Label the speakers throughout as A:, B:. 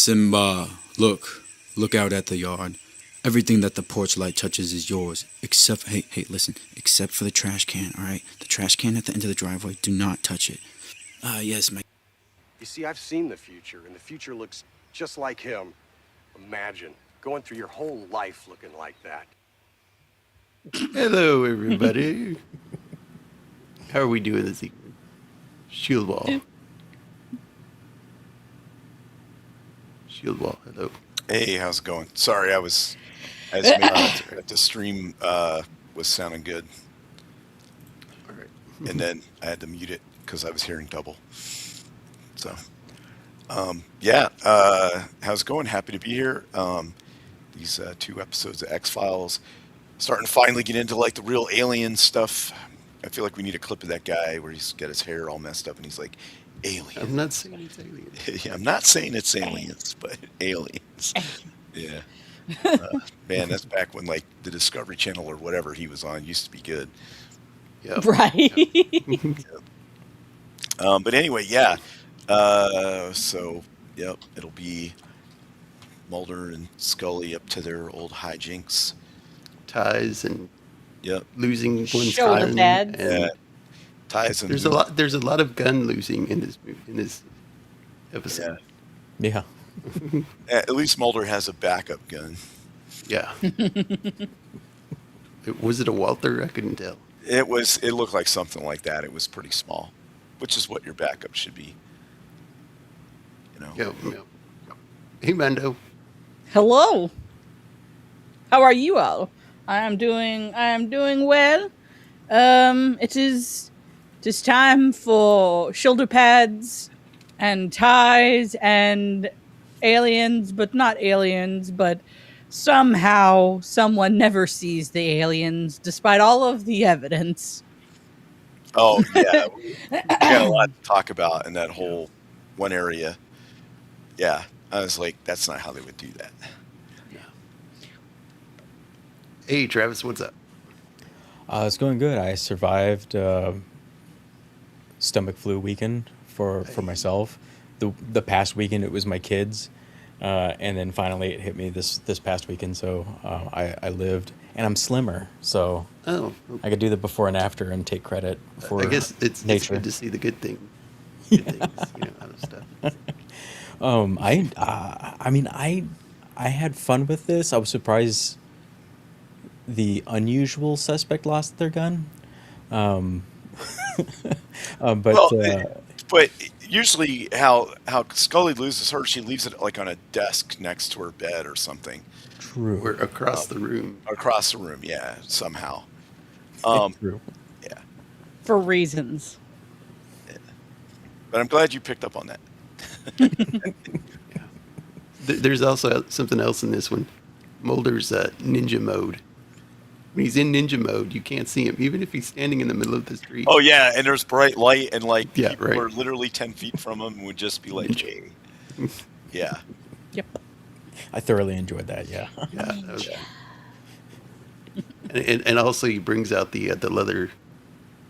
A: Simba, look out at the yard. Everything that the porch light touches is yours, except, hey, listen, except for the trash can, all right? The trash can at the end of the driveway, do not touch it. Yes, my...
B: You see, I've seen the future, and the future looks just like him. Imagine going through your whole life looking like that.
C: Hello, everybody. How are we doing this evening? Shieldwall. Shieldwall, hello.
D: Hey, how's it going? Sorry, I was making that the stream was sounding good.
C: All right.
D: And then I had to mute it because I was hearing double. So, how's it going? Happy to be here. These 2 episodes of X-Files, starting to finally get into like the real alien stuff. I feel like we need a clip of that guy where he's got his hair all messed up and he's like, aliens.
C: I'm not saying it's aliens.
D: Yeah, I'm not saying it's aliens, but aliens. Yeah. Man, that's back when like the Discovery Channel or whatever he was on used to be good.
C: Yep.
E: Right.
D: But anyway, yeah. So, yep, it'll be Mulder and Scully up to their old hijinks.
C: Ties and
D: Yep.
C: losing one's
E: Shoulder
C: gun.
E: pads.
C: And
D: Ties and
C: there's a lot of gun losing in this episode.
F: Yeah.
D: At least Mulder has a backup gun.
C: Yeah. Was it a Walther? I couldn't tell.
D: It looked like something like that. It was pretty small, which is what your backup should be. You know.
C: Yep. Hey, Mando.
E: Hello. How are you all? I am doing well. It is time for shoulder pads and ties and aliens, but not aliens, but somehow someone never sees the aliens despite all of the evidence.
D: Oh yeah, we got a lot to talk about in that whole one area. Yeah, I was like, that's not how they would do that.
C: Hey, Travis, what's up?
F: It's going good. I survived stomach flu weekend for myself. The past weekend it was my kids, and then finally it hit me this past weekend. So I lived, and I'm slimmer, so I could do the before and after and take credit for.
C: I guess it's
F: nature.
C: good to see the good thing. Good things, other stuff.
F: I had fun with this. I was surprised the unusual suspect lost their gun.
D: But usually how Scully loses hers, she leaves it like on a desk next to her bed or something.
F: True.
C: We're across the room.
D: Across the room, yeah, somehow.
F: True.
D: Yeah.
E: For reasons.
D: Yeah. But I'm glad you picked up on that.
C: There's also something else in this one. Mulder's ninja mode. When he's in ninja mode, you can't see him, even if he's standing in the middle of the street.
D: Oh yeah, and there's bright light, and like people
C: right.
D: are literally 10 feet from him and would just be like, "Hey." Yeah.
E: Yep.
F: I thoroughly enjoyed that. Yeah.
C: Yeah. That was, and also he brings out the leather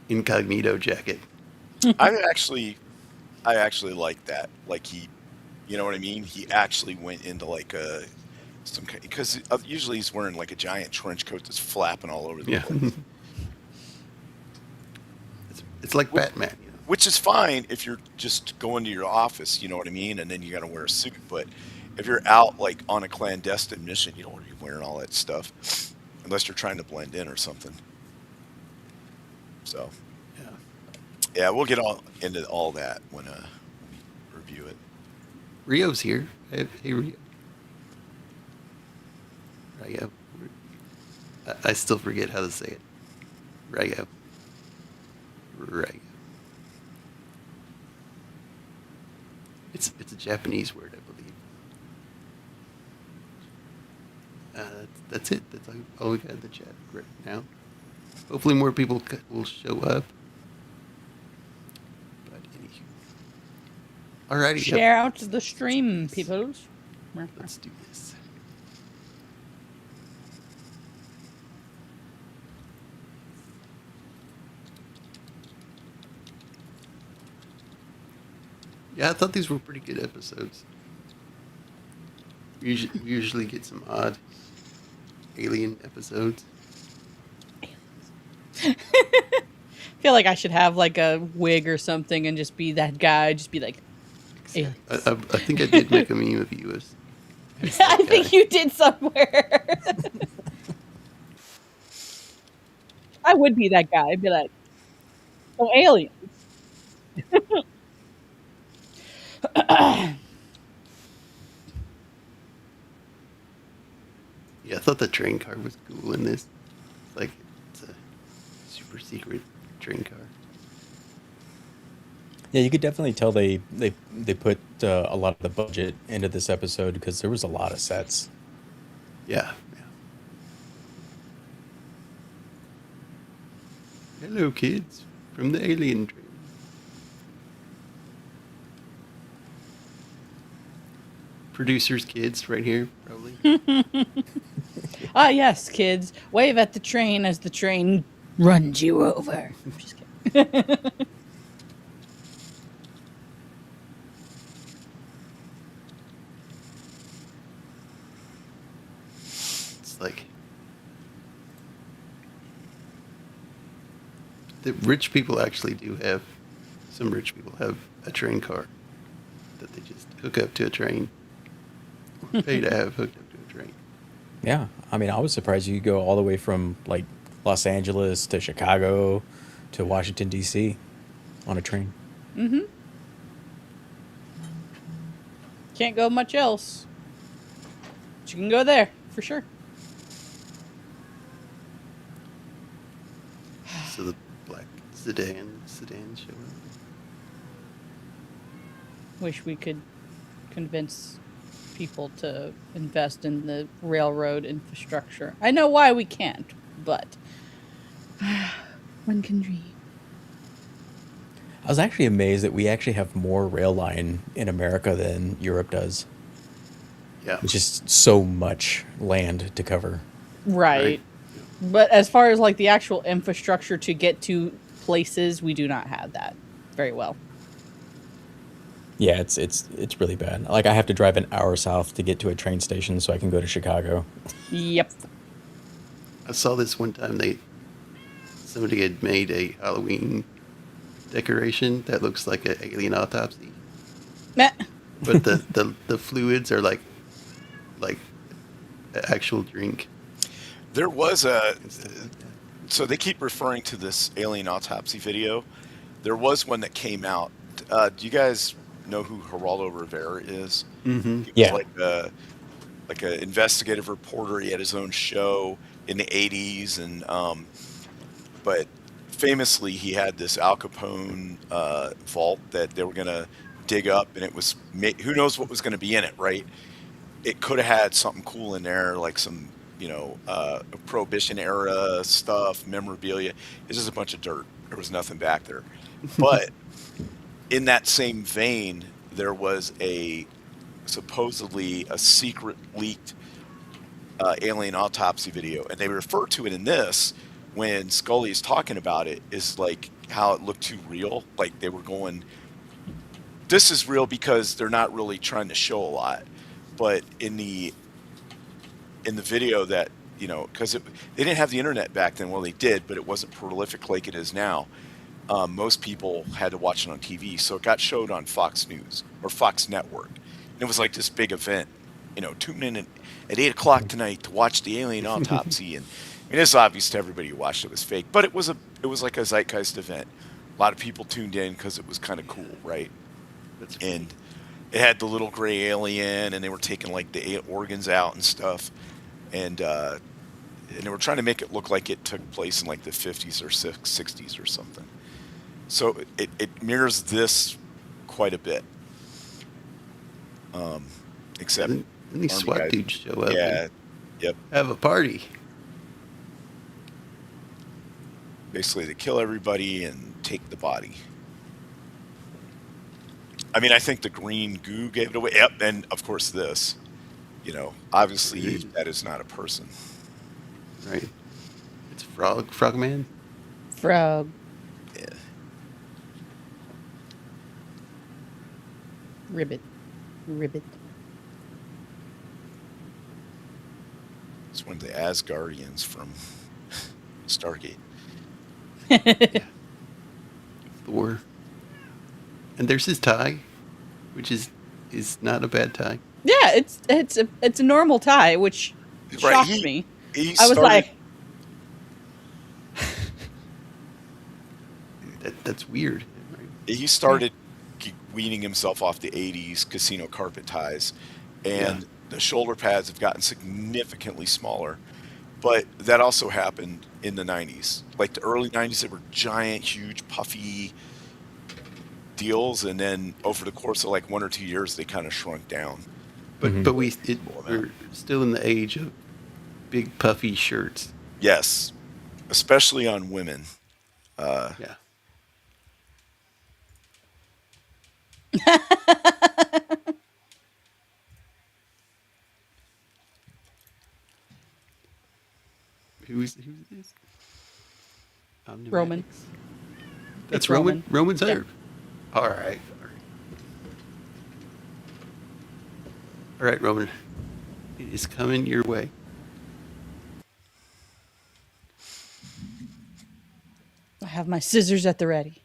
C: incognito jacket.
D: I actually like that. Like he, you know what I mean? He actually went into like because usually he's wearing like a giant trench coat that's flapping all over the place.
C: It's like Batman.
D: Which is fine if you're just going to your office, you know what I mean? And then you got to wear a suit. But if you're out like on a clandestine mission, you don't want to be wearing all that stuff unless you're trying to blend in or something. So, yeah, we'll get into all that when we review it.
C: Rio's here. Hey, Rio. Rio. I still forget how to say it. Rio. It's a Japanese word, I believe. That's it. That's all we've had in the chat right now. Hopefully more people will show up. But anywho. Alrighty.
E: Share out the stream, people.
C: Let's do this. Yeah, I thought these were pretty good episodes. We usually get some odd alien episodes.
E: I feel like I should have like a wig or something and just be that guy. Just be like, aliens.
C: I think I did make a meme of you as
E: I think you did somewhere. I would be that guy. I'd be like, oh, aliens.
C: Yeah, I thought the train car was cool in this. Like, it's a super secret train car.
F: Yeah, you could definitely tell they put a lot of the budget into this episode because there was a lot of sets.
C: Yeah. Hello, kids, from the alien train. Producers' kids, right here, probably.
E: Ah, yes, kids. Wave at the train as the train runs you over. Just kidding.
C: It's like the rich people actually do have. Some rich people have a train car that they just hook up to a train, or pay to have hooked up to a train.
F: Yeah, I mean, I was surprised you could go all the way from like Los Angeles to Chicago to Washington D.C. on a train.
E: Mm-hmm. Can't go much else. But you can go there for sure.
C: So the black sedans show up.
E: Wish we could convince people to invest in the railroad infrastructure. I know why we can't, but one can dream.
F: I was actually amazed that we actually have more rail line in America than Europe does.
C: Yeah.
F: It's just so much land to cover.
E: Right. But as far as like the actual infrastructure to get to places, we do not have that very well.
F: Yeah, it's really bad. Like I have to drive an hour south to get to a train station so I can go to Chicago.
E: Yep.
C: I saw this one time. Somebody had made a Halloween decoration that looks like an alien autopsy,
E: Meh.
C: but the fluids are like an actual drink.
D: There was a.
C: and stuff like that.
D: So they keep referring to this alien autopsy video. There was one that came out. Do you guys know who Geraldo Rivera is?
C: Mm-hmm.
D: He was
F: Yeah.
D: like an investigative reporter. He had his own show in the 80s, and but famously he had this Al Capone vault that they were gonna dig up, and it was who knows what was gonna be in it, right? It could have had something cool in there, like some Prohibition era stuff, memorabilia. It's just a bunch of dirt. There was nothing back there. But in that same vein, there was supposedly a secret leaked alien autopsy video, and they refer to it in this when Scully is talking about it, is like how it looked too real. Like they were going, this is real because they're not really trying to show a lot. But in the video that, because they didn't have the internet back then. Well, they did, but it wasn't prolific like it is now. Most people had to watch it on TV, so it got showed on Fox News or Fox Network. And it was like this big event, tune in at 8 o'clock tonight to watch the alien autopsy. And I mean, it's obvious to everybody who watched it was fake, but it was like a zeitgeist event. A lot of people tuned in because it was kind of cool, right? And it had the little gray alien, and they were taking like the organs out and stuff, and they were trying to make it look like it took place in like the 50s or 60s or something. So it mirrors this quite a bit. Except
C: And these
D: army
C: SWAT
D: guys-
C: dudes show up
D: Yeah,
C: and
D: yep.
C: have a party.
D: Basically, they kill everybody and take the body. I mean, I think the green goo gave it away. Yep, and of course this. Obviously that is not a person.
C: Right. It's Frogman.
E: Frog.
D: Yeah.
E: Ribbit.
D: It's one of the Asgardians from Stargate.
C: Thor. And there's his tie, which is not a bad tie.
E: Yeah, it's a normal tie, which shocked me. I was like,
C: that's weird.
D: he started weaning himself off the 80s casino carpet ties, and the shoulder pads have gotten significantly smaller. But that also happened in the 90s. Like the early 90s, they were giant, huge, puffy deals, and then over the course of like 1 or 2 years, they kind of shrunk down.
C: But we're still in the age of big puffy shirts.
D: Yes, especially on women.
C: Yeah. Who's this?
E: Roman.
C: That's
E: It's
C: Roman.
E: Roman.
C: Roman's
E: Yeah.
C: there. All right. All right, Roman. It is coming your way.
E: I have my scissors at the ready.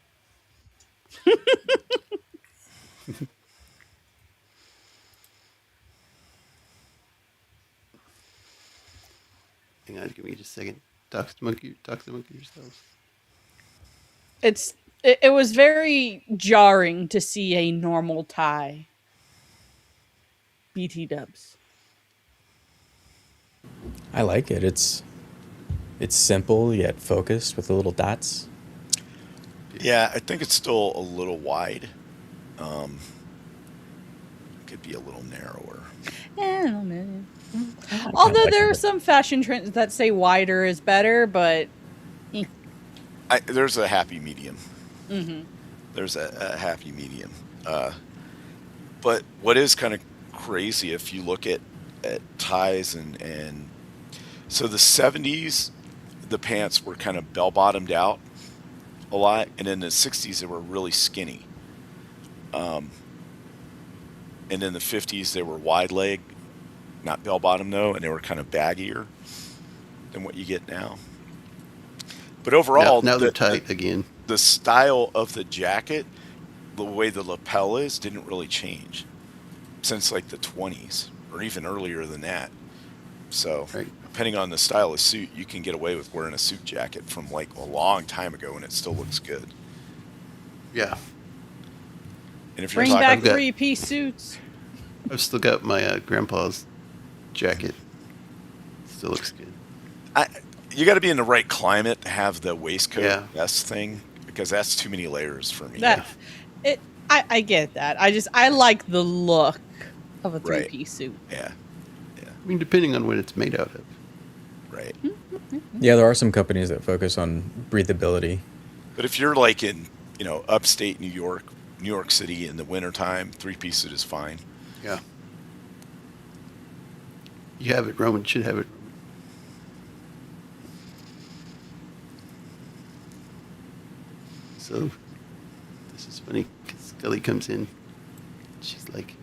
C: Hang on, give me just a second. Talk to the monkey yourselves.
E: It was very jarring to see a normal tie. BT dubs.
F: I like it. It's simple yet focused with the little dots.
D: Yeah, I think it's still a little wide. Could be a little narrower.
E: Yeah, I don't know. Although there are some fashion trends that say wider is better, but
D: There's a happy medium.
E: mm-hmm.
D: There's a happy medium. But what is kind of crazy if you look at ties and so the 70s, the pants were kind of bell-bottomed out a lot, and in the 60s they were really skinny. And in the 50s they were wide leg, not bell-bottom though, and they were kind of baggier than what you get now. But overall,
C: now they're tight again.
D: The style of the jacket, the way the lapel is, didn't really change since like the 20s or even earlier than that. So depending on the style of suit, you can get away with wearing a suit jacket from like a long time ago and it still looks good.
C: Yeah.
D: And if you're
E: Bring
D: talking,
E: back 3-piece suits.
C: I've still got my grandpa's jacket. Still looks good.
D: you got to be in the right climate to have the waistcoat vest thing, because that's too many layers for me.
E: I get that. I like the look of a 3-piece suit.
D: Yeah.
C: I mean, depending on what it's made out of.
D: Right.
F: Yeah, there are some companies that focus on breathability.
D: But if you're like in, upstate New York City in the wintertime, 3-piece suit is fine.
C: Yeah. You have it, Roman. Should have it. So, this is funny because Scully comes in. She's like,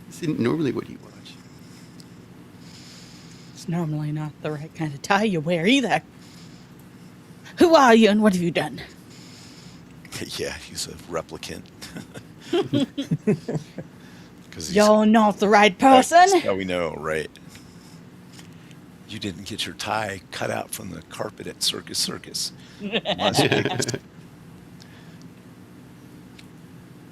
C: "This isn't normally what you watch."
E: It's normally not the right kind of tie you wear either. Who are you and what have you done?
D: Yeah, he's a replicant.
E: You're not the right person.
D: That's how we know, right? You didn't get your tie cut out from the carpet at Circus.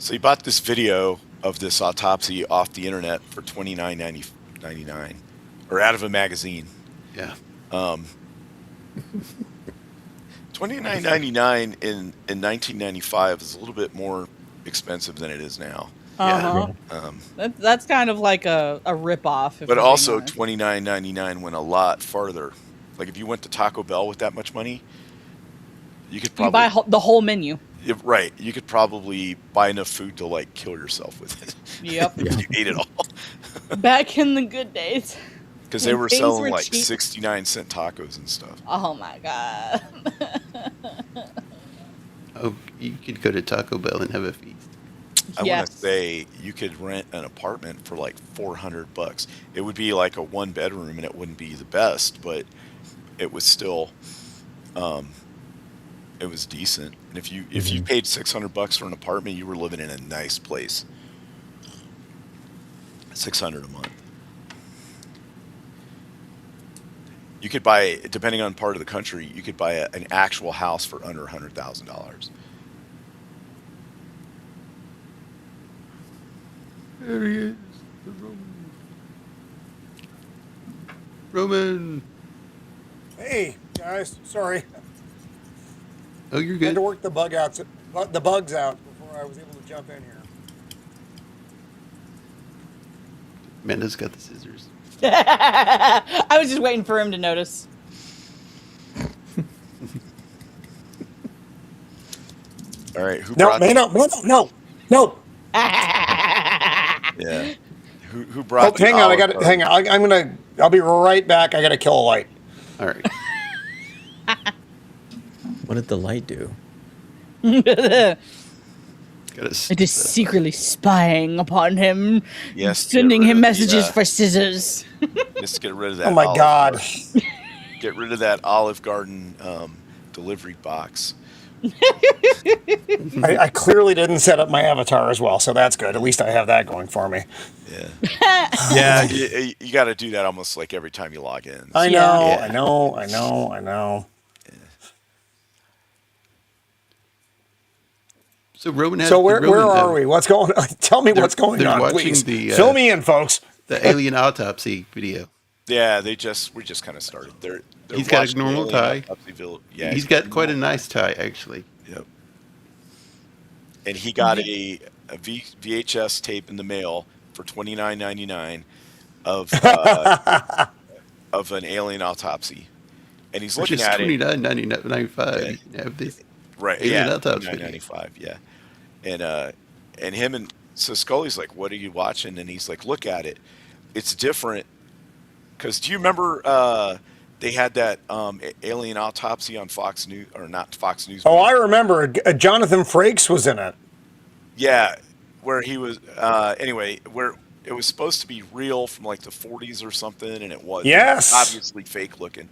D: So you bought this video of this autopsy off the internet for $29.99, or out of a magazine.
C: Yeah.
D: $29.99 in 1995 is a little bit more expensive than it is now.
E: Uh-huh. That's kind of like a rip-off.
D: But also $29.99 went a lot farther. Like if you went to Taco Bell with that much money, you could probably
E: buy the whole menu.
D: Right. You could probably buy enough food to like kill yourself with it.
E: Yep.
D: If you ate it all.
E: Back in the good days.
D: Because they were selling
E: were
D: like
E: cheap.
D: 69-cent tacos and stuff.
E: Oh my god.
C: Oh, you could go to Taco Bell and have a feast.
D: I want
E: Yes.
D: to say you could rent an apartment for like $400. It would be like a 1 bedroom, and it wouldn't be the best, but it was still, um, it was decent. And if you paid $600 for an apartment, you were living in a nice place. 600 a month. You could buy, depending on part of the country, you could buy an actual house for under $100,000.
C: There he is. The Roman. Roman.
G: Hey guys, sorry.
C: Oh, you're
G: Had to
C: good.
G: work the bugs out before I was able to jump in here.
C: Mando's got the scissors.
E: I was just waiting for him to notice.
D: All right, who
G: No,
D: brought?
G: man, no.
D: Yeah, who brought?
G: Oh, hang on, hang on. I'll be right back. I gotta kill a light.
C: All right.
F: What did the light do?
C: Got
E: It is secretly spying upon him,
D: Yes,
E: sending
D: get rid
E: him
D: of the,
E: messages for scissors.
D: Just get rid of that.
G: Oh my
D: Olive
G: God.
D: Garden. Get rid of that Olive Garden delivery box.
G: I clearly didn't set up my avatar as well, so that's good. At least I have that going for me.
D: Yeah, yeah. You got to do that almost like every time you log in.
G: I
E: Yeah.
G: know.
C: So Roman has.
G: So where
C: Roman,
G: are we? What's going on? Tell me what's going
C: they're
G: on,
C: watching
G: please.
C: the,
G: Fill me in, folks.
C: The alien autopsy video.
D: Yeah, we just kind of started. They're
C: He's got a
D: watching
C: normal
D: the
C: tie.
D: alien autopsy video. Yeah,
C: He's got quite a nice tie, actually.
D: Yep. And he got a VHS tape in the mail for $29.99 of an alien autopsy, and he's
C: Which
D: looking
C: is
D: at it.
C: $29.95. You have this
D: Right.
C: alien
D: Yeah.
C: autopsy.
D: $9.95. Yeah. And him and so Scully's like, "What are you watching?" And he's like, "Look at it. It's different." Because do you remember they had that alien autopsy on Fox News, or not Fox News?
G: Oh, I remember. Jonathan Frakes was in it.
D: Yeah, where he was. Anyway, where it was supposed to be real from like the 40s or something, and it was.
G: Yes.
D: Obviously fake looking.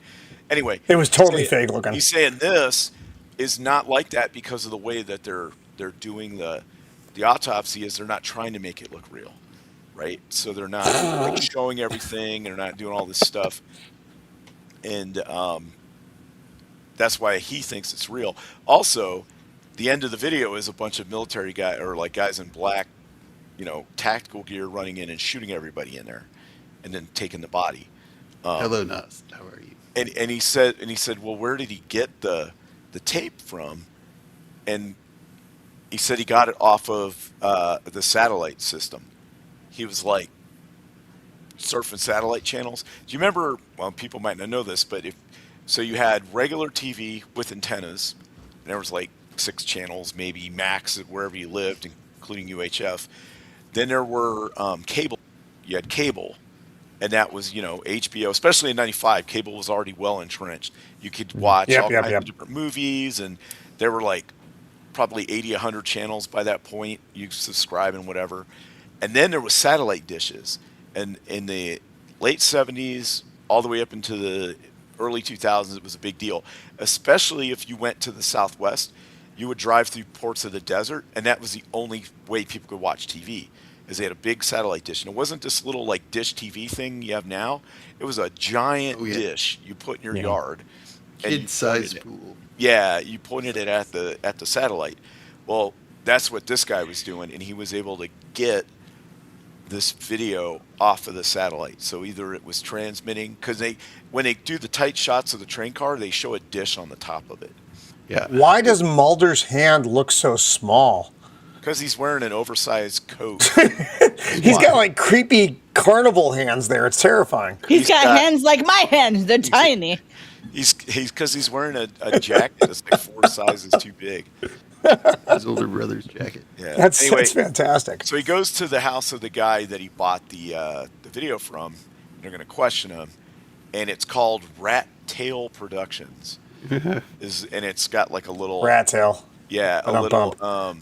D: Anyway,
G: It was totally fake looking.
D: He's saying this is not like that because of the way that they're doing the autopsy. Is they're not trying to make it look real, right? So they're not like showing everything. They're not doing all this stuff, and that's why he thinks it's real. Also, the end of the video is a bunch of military guys or like guys in black, tactical gear running in and shooting everybody in there, and then taking the body.
C: Hello, Nas. How are you?
D: And he said, well, where did he get the tape from? And he said he got it off of the satellite system. He was like surfing satellite channels. Do you remember? Well, people might not know this, but so you had regular TV with antennas, and there was like 6 channels, maybe max wherever you lived, including UHF. Then there were cable. You had cable. And that was, HBO, especially in 95, cable was already well entrenched. You could watch all kinds of different movies, and there were like probably 80, 100 channels by that point. You subscribe and whatever. And then there was satellite dishes. And in the late 70s, all the way up into the early 2000s, it was a big deal. Especially if you went to the Southwest, you would drive through ports of the desert, and that was the only way people could watch TV. Is they had a big satellite dish, and it wasn't this little like dish TV thing you have now. It was a giant dish you put in your yard.
C: Kid-sized pool.
D: Yeah, you pointed it at the satellite. Well, that's what this guy was doing, and he was able to get this video off of the satellite. So either it was transmitting, because when they do the tight shots of the train car, they show a dish on the top of it.
C: Yeah.
G: Why does Mulder's hand look so small?
D: Because he's wearing an oversized coat.
G: He's got like creepy carnival hands there. It's terrifying.
E: He's got hands like my hands. They're tiny.
D: He's because he's wearing a jacket that's like 4 sizes too big.
C: His older brother's jacket.
D: Yeah.
G: That's
D: Anyway,
G: fantastic.
D: so he goes to the house of the guy that he bought the video from. They're going to question him, and it's called Rat Tail Productions. And it's got like a little
G: Rat tail.
D: yeah, a
G: Ba-dum-bum.
D: little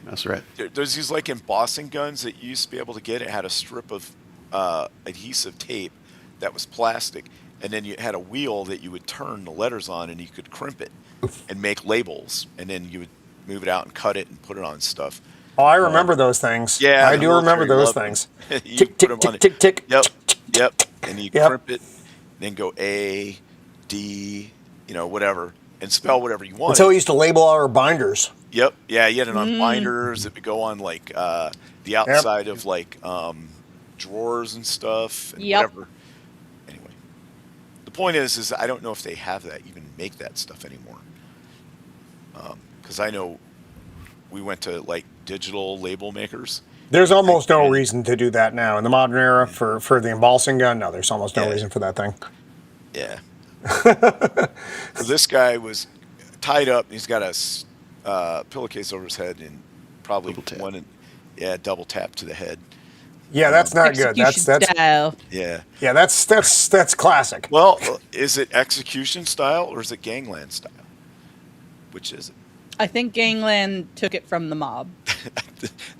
C: That's right.
D: There's these like embossing guns that you used to be able to get. It had a strip of adhesive tape that was plastic, and then you had a wheel that you would turn the letters on, and you could crimp it and make labels, and then you would move it out and cut it and put it on stuff.
G: Oh, I remember those things.
D: Yeah,
G: I
D: the
G: do remember
D: military
G: those
D: loved them.
G: things.
D: You
G: Tick,
D: put
G: tick,
D: them
G: tick,
D: on
G: tick, tick.
D: Yep. And you
G: Yep.
D: crimp it, then go A, D, whatever, and spell whatever you want.
G: That's how we used to label our binders.
D: Yep. Yeah, you had it on binders. It would go on like the outside of like drawers and stuff and
E: Yep.
D: whatever. Anyway, the point is I don't know if they have that, even make that stuff anymore. Because I know we went to like digital label makers.
G: There's almost no reason to do that now in the modern era for the embossing gun. No, there's almost no reason for that thing.
D: Yeah. So this guy was tied up. He's got a pillowcase over his head and probably double tap to the head.
G: Yeah, that's not good. That's
E: style.
D: Yeah.
G: Yeah, that's classic.
D: Well, is it execution style or is it gangland style? Which is it?
E: I think Gangland took it from the mob.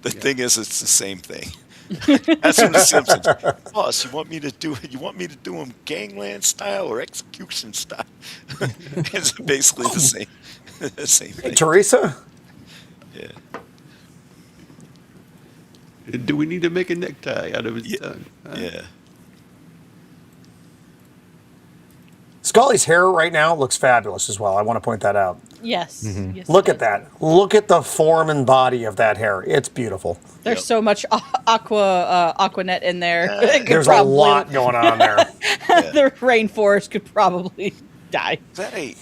D: The thing is, it's the same thing. That's from The Simpsons. Boss, you want me to do them gangland style or execution style? It's basically the same thing.
G: Hey, Teresa?
D: Yeah.
C: Do we need to make a necktie out of his tongue?
D: Yeah.
G: Scully's hair right now looks fabulous as well. I want to point that out.
E: Yes. Yes.
G: Look at that. Look at the form and body of that hair. It's beautiful.
E: There's so much Aquanet in there.
G: There's a lot going on there.
E: The rainforest could probably die.
D: Is that a...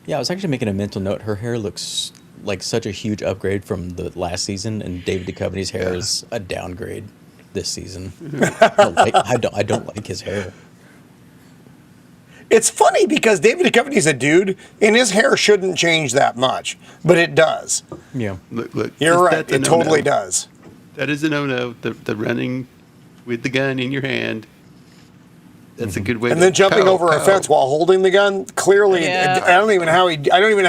F: Yeah, I was actually making a mental note. Her hair looks like such a huge upgrade from the last season, and David Duchovny's hair is a downgrade this season. I don't like his hair.
G: It's funny because David Duchovny's a dude, and his hair shouldn't change that much, but it does.
F: Yeah.
C: Look.
G: You're right.
C: That's a
G: It totally
C: no-no.
G: does.
C: That is a no-no. The running with the gun in your hand. That's a good way.
G: And then jumping over a fence while holding the gun. Clearly,
E: Yeah.
G: I don't even know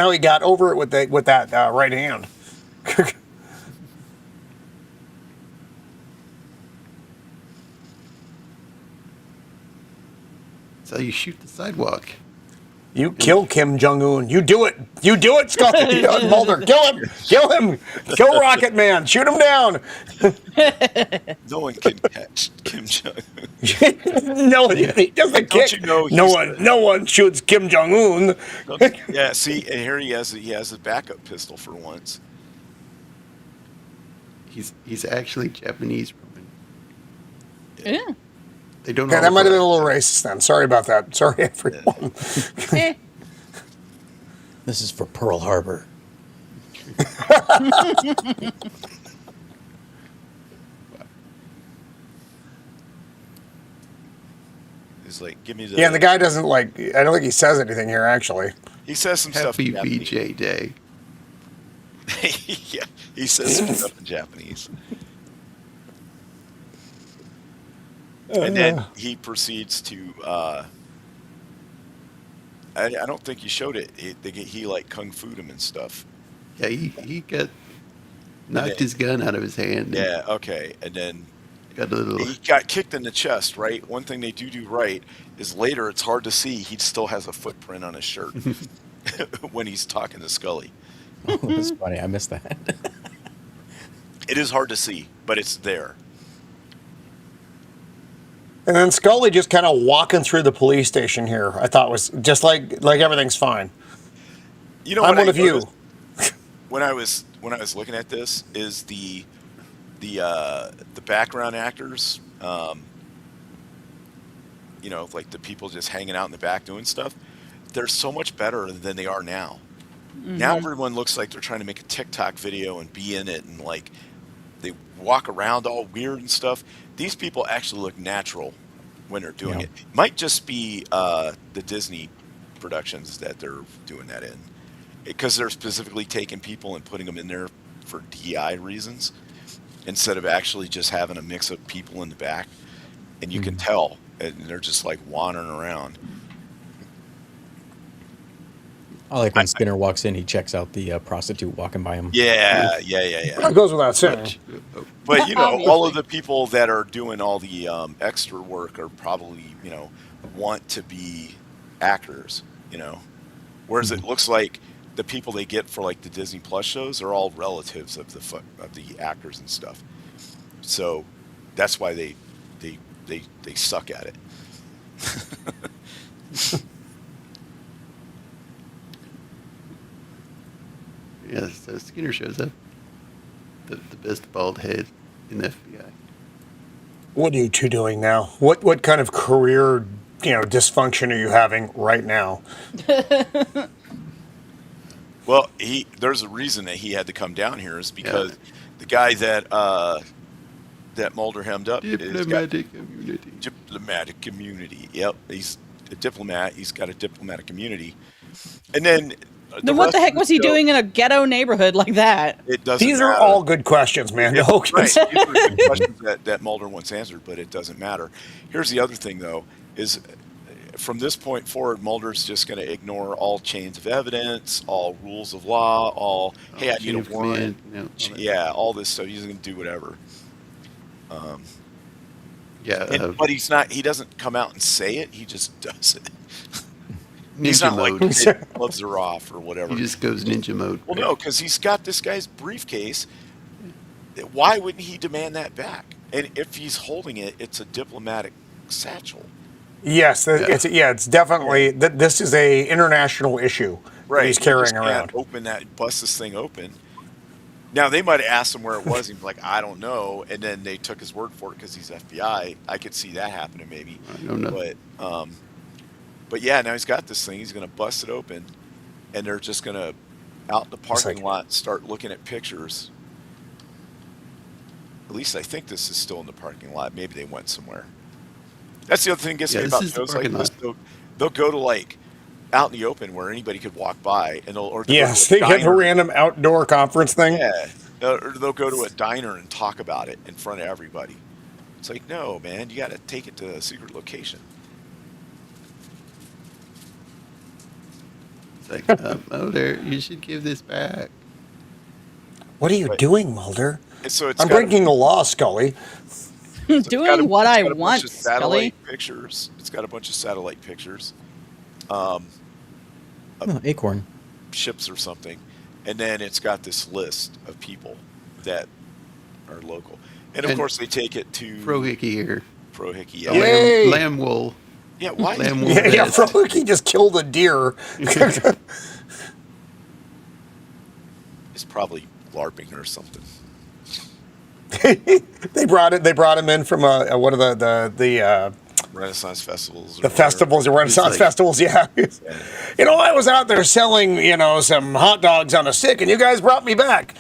G: how he got over it with that right hand.
C: That's how you shoot the sidewalk.
G: You kill Kim Jong-un. You do it. You do it, Scully. Mulder. Kill him. Kill him. Kill Rocket Man. Shoot him down.
D: No one can catch Kim Jong-un.
G: No, he doesn't
D: Don't
G: kick.
D: you know
G: No one shoots Kim Jong-un.
D: Yeah, see, and here he has a backup pistol for once.
C: He's actually Japanese Roman.
E: Yeah.
C: They don't.
G: Yeah,
C: all
G: that might have
C: look
G: been a little
C: alike.
G: racist then. Sorry about that. Sorry, everyone.
E: Eh.
F: This is for Pearl Harbor.
D: He's like, give me the...
G: Yeah, and the guy doesn't I don't think he says anything here, actually.
D: He says some stuff
C: Happy
D: in Japanese.
C: VJ Day.
D: Yeah, he says some stuff in Japanese. And then he proceeds to, I don't think you showed it. He like kung fu'd him and stuff.
C: Yeah, he knocked his gun out of his hand.
D: Yeah, okay. And then
C: Got a little.
D: he got kicked in the chest, right? One thing they do right is later it's hard to see. He still has a footprint on his shirt when he's talking to Scully.
F: Oh, that's funny. I missed that.
G: Mm-hmm.
D: It is hard to see, but it's there.
G: And then Scully just kind of walking through the police station here, I thought was just like everything's fine.
D: You know,
G: I'm
D: what
G: one
D: I
G: of you.
D: noticed when I was looking at this is the background actors, like the people just hanging out in the back doing stuff. They're so much better than they are now.
E: Mm-hmm.
D: Now everyone looks like they're trying to make a TikTok video and be in it, and like they walk around all weird and stuff. These people actually look natural when they're doing it. Might just be the Disney productions that they're doing that in, because they're specifically taking people and putting them in there for DI reasons instead of actually just having a mix of people in the back, and you can tell, and they're just like wandering around.
F: I like when Skinner walks in, he checks out the prostitute walking by him.
D: Yeah.
G: It goes without saying.
D: But all of
E: Obviously.
D: the people that are doing all the extra work are probably want to be actors. Whereas it looks like the people they get for like the Disney Plus shows are all relatives of the actors and stuff. So that's why they suck at it.
C: Yeah, so Skinner shows up. The best bald head in the FBI.
G: What are you two doing now? What kind of career, dysfunction are you having right now?
D: Well, there's a reason that he had to come down here is because the guy that Mulder hemmed up
C: Diplomatic immunity.
D: Diplomatic immunity. Yep, he's a diplomat. He's got a diplomatic immunity. And then
E: Then what the heck was he doing in a ghetto neighborhood like that?
D: It doesn't.
G: These are
D: matter.
G: all good questions, man.
D: Yeah,
G: No,
D: right. These are good questions that Mulder once answered, but it doesn't matter. Here's the other thing, though, is from this point forward, Mulder's just going to ignore all chains of evidence, all rules of law, all, hey, I need a warrant. All this stuff. He's going to do whatever. But he doesn't come out and say it. He just does it. He's not
C: mode.
D: like kid gloves are off or whatever.
C: He just goes ninja mode.
D: Well, no, because he's got this guy's briefcase. Why wouldn't he demand that back? And if he's holding it, it's a diplomatic satchel.
G: Yes, it's definitely. This is a international issue that he's carrying around.
D: Bust this thing open. Now they might have asked him where it was. He'd be like, I don't know, and then they took his word for it because he's FBI. I could see that happening, maybe.
C: I don't know.
D: But yeah, now he's got this thing. He's going to bust it open, and they're just going to out in the parking lot start looking at pictures. At least I think this is still in the parking lot. Maybe they went somewhere. That's the other thing that gets me about shows like this. They'll go to like out in the open where anybody could walk by, and they
G: have a random outdoor conference thing.
D: Yeah, or they'll go to a diner and talk about it in front of everybody. It's like, no, man, you got to take it to a secret location.
C: It's like, Mulder, you should give this back.
G: What are you doing, Mulder?
D: So
G: I'm breaking the law, Scully.
E: Doing what I want, Scully.
D: Pictures. It's got a bunch of satellite pictures.
F: Acorn.
D: Ships or something. And then it's got this list of people that are local. And of course they take it to
C: Frohickey here.
D: Frohickey.
G: Yay!
C: Lamb wool.
D: Yeah, why?
C: Lamb wool.
G: Yeah, Frohickey just killed a deer.
D: He's probably LARPing or something.
G: They brought him in from one of the
D: Renaissance festivals.
G: The festivals, the Renaissance festivals, yeah. I was out there selling, some hot dogs on a stick, and you guys brought me back.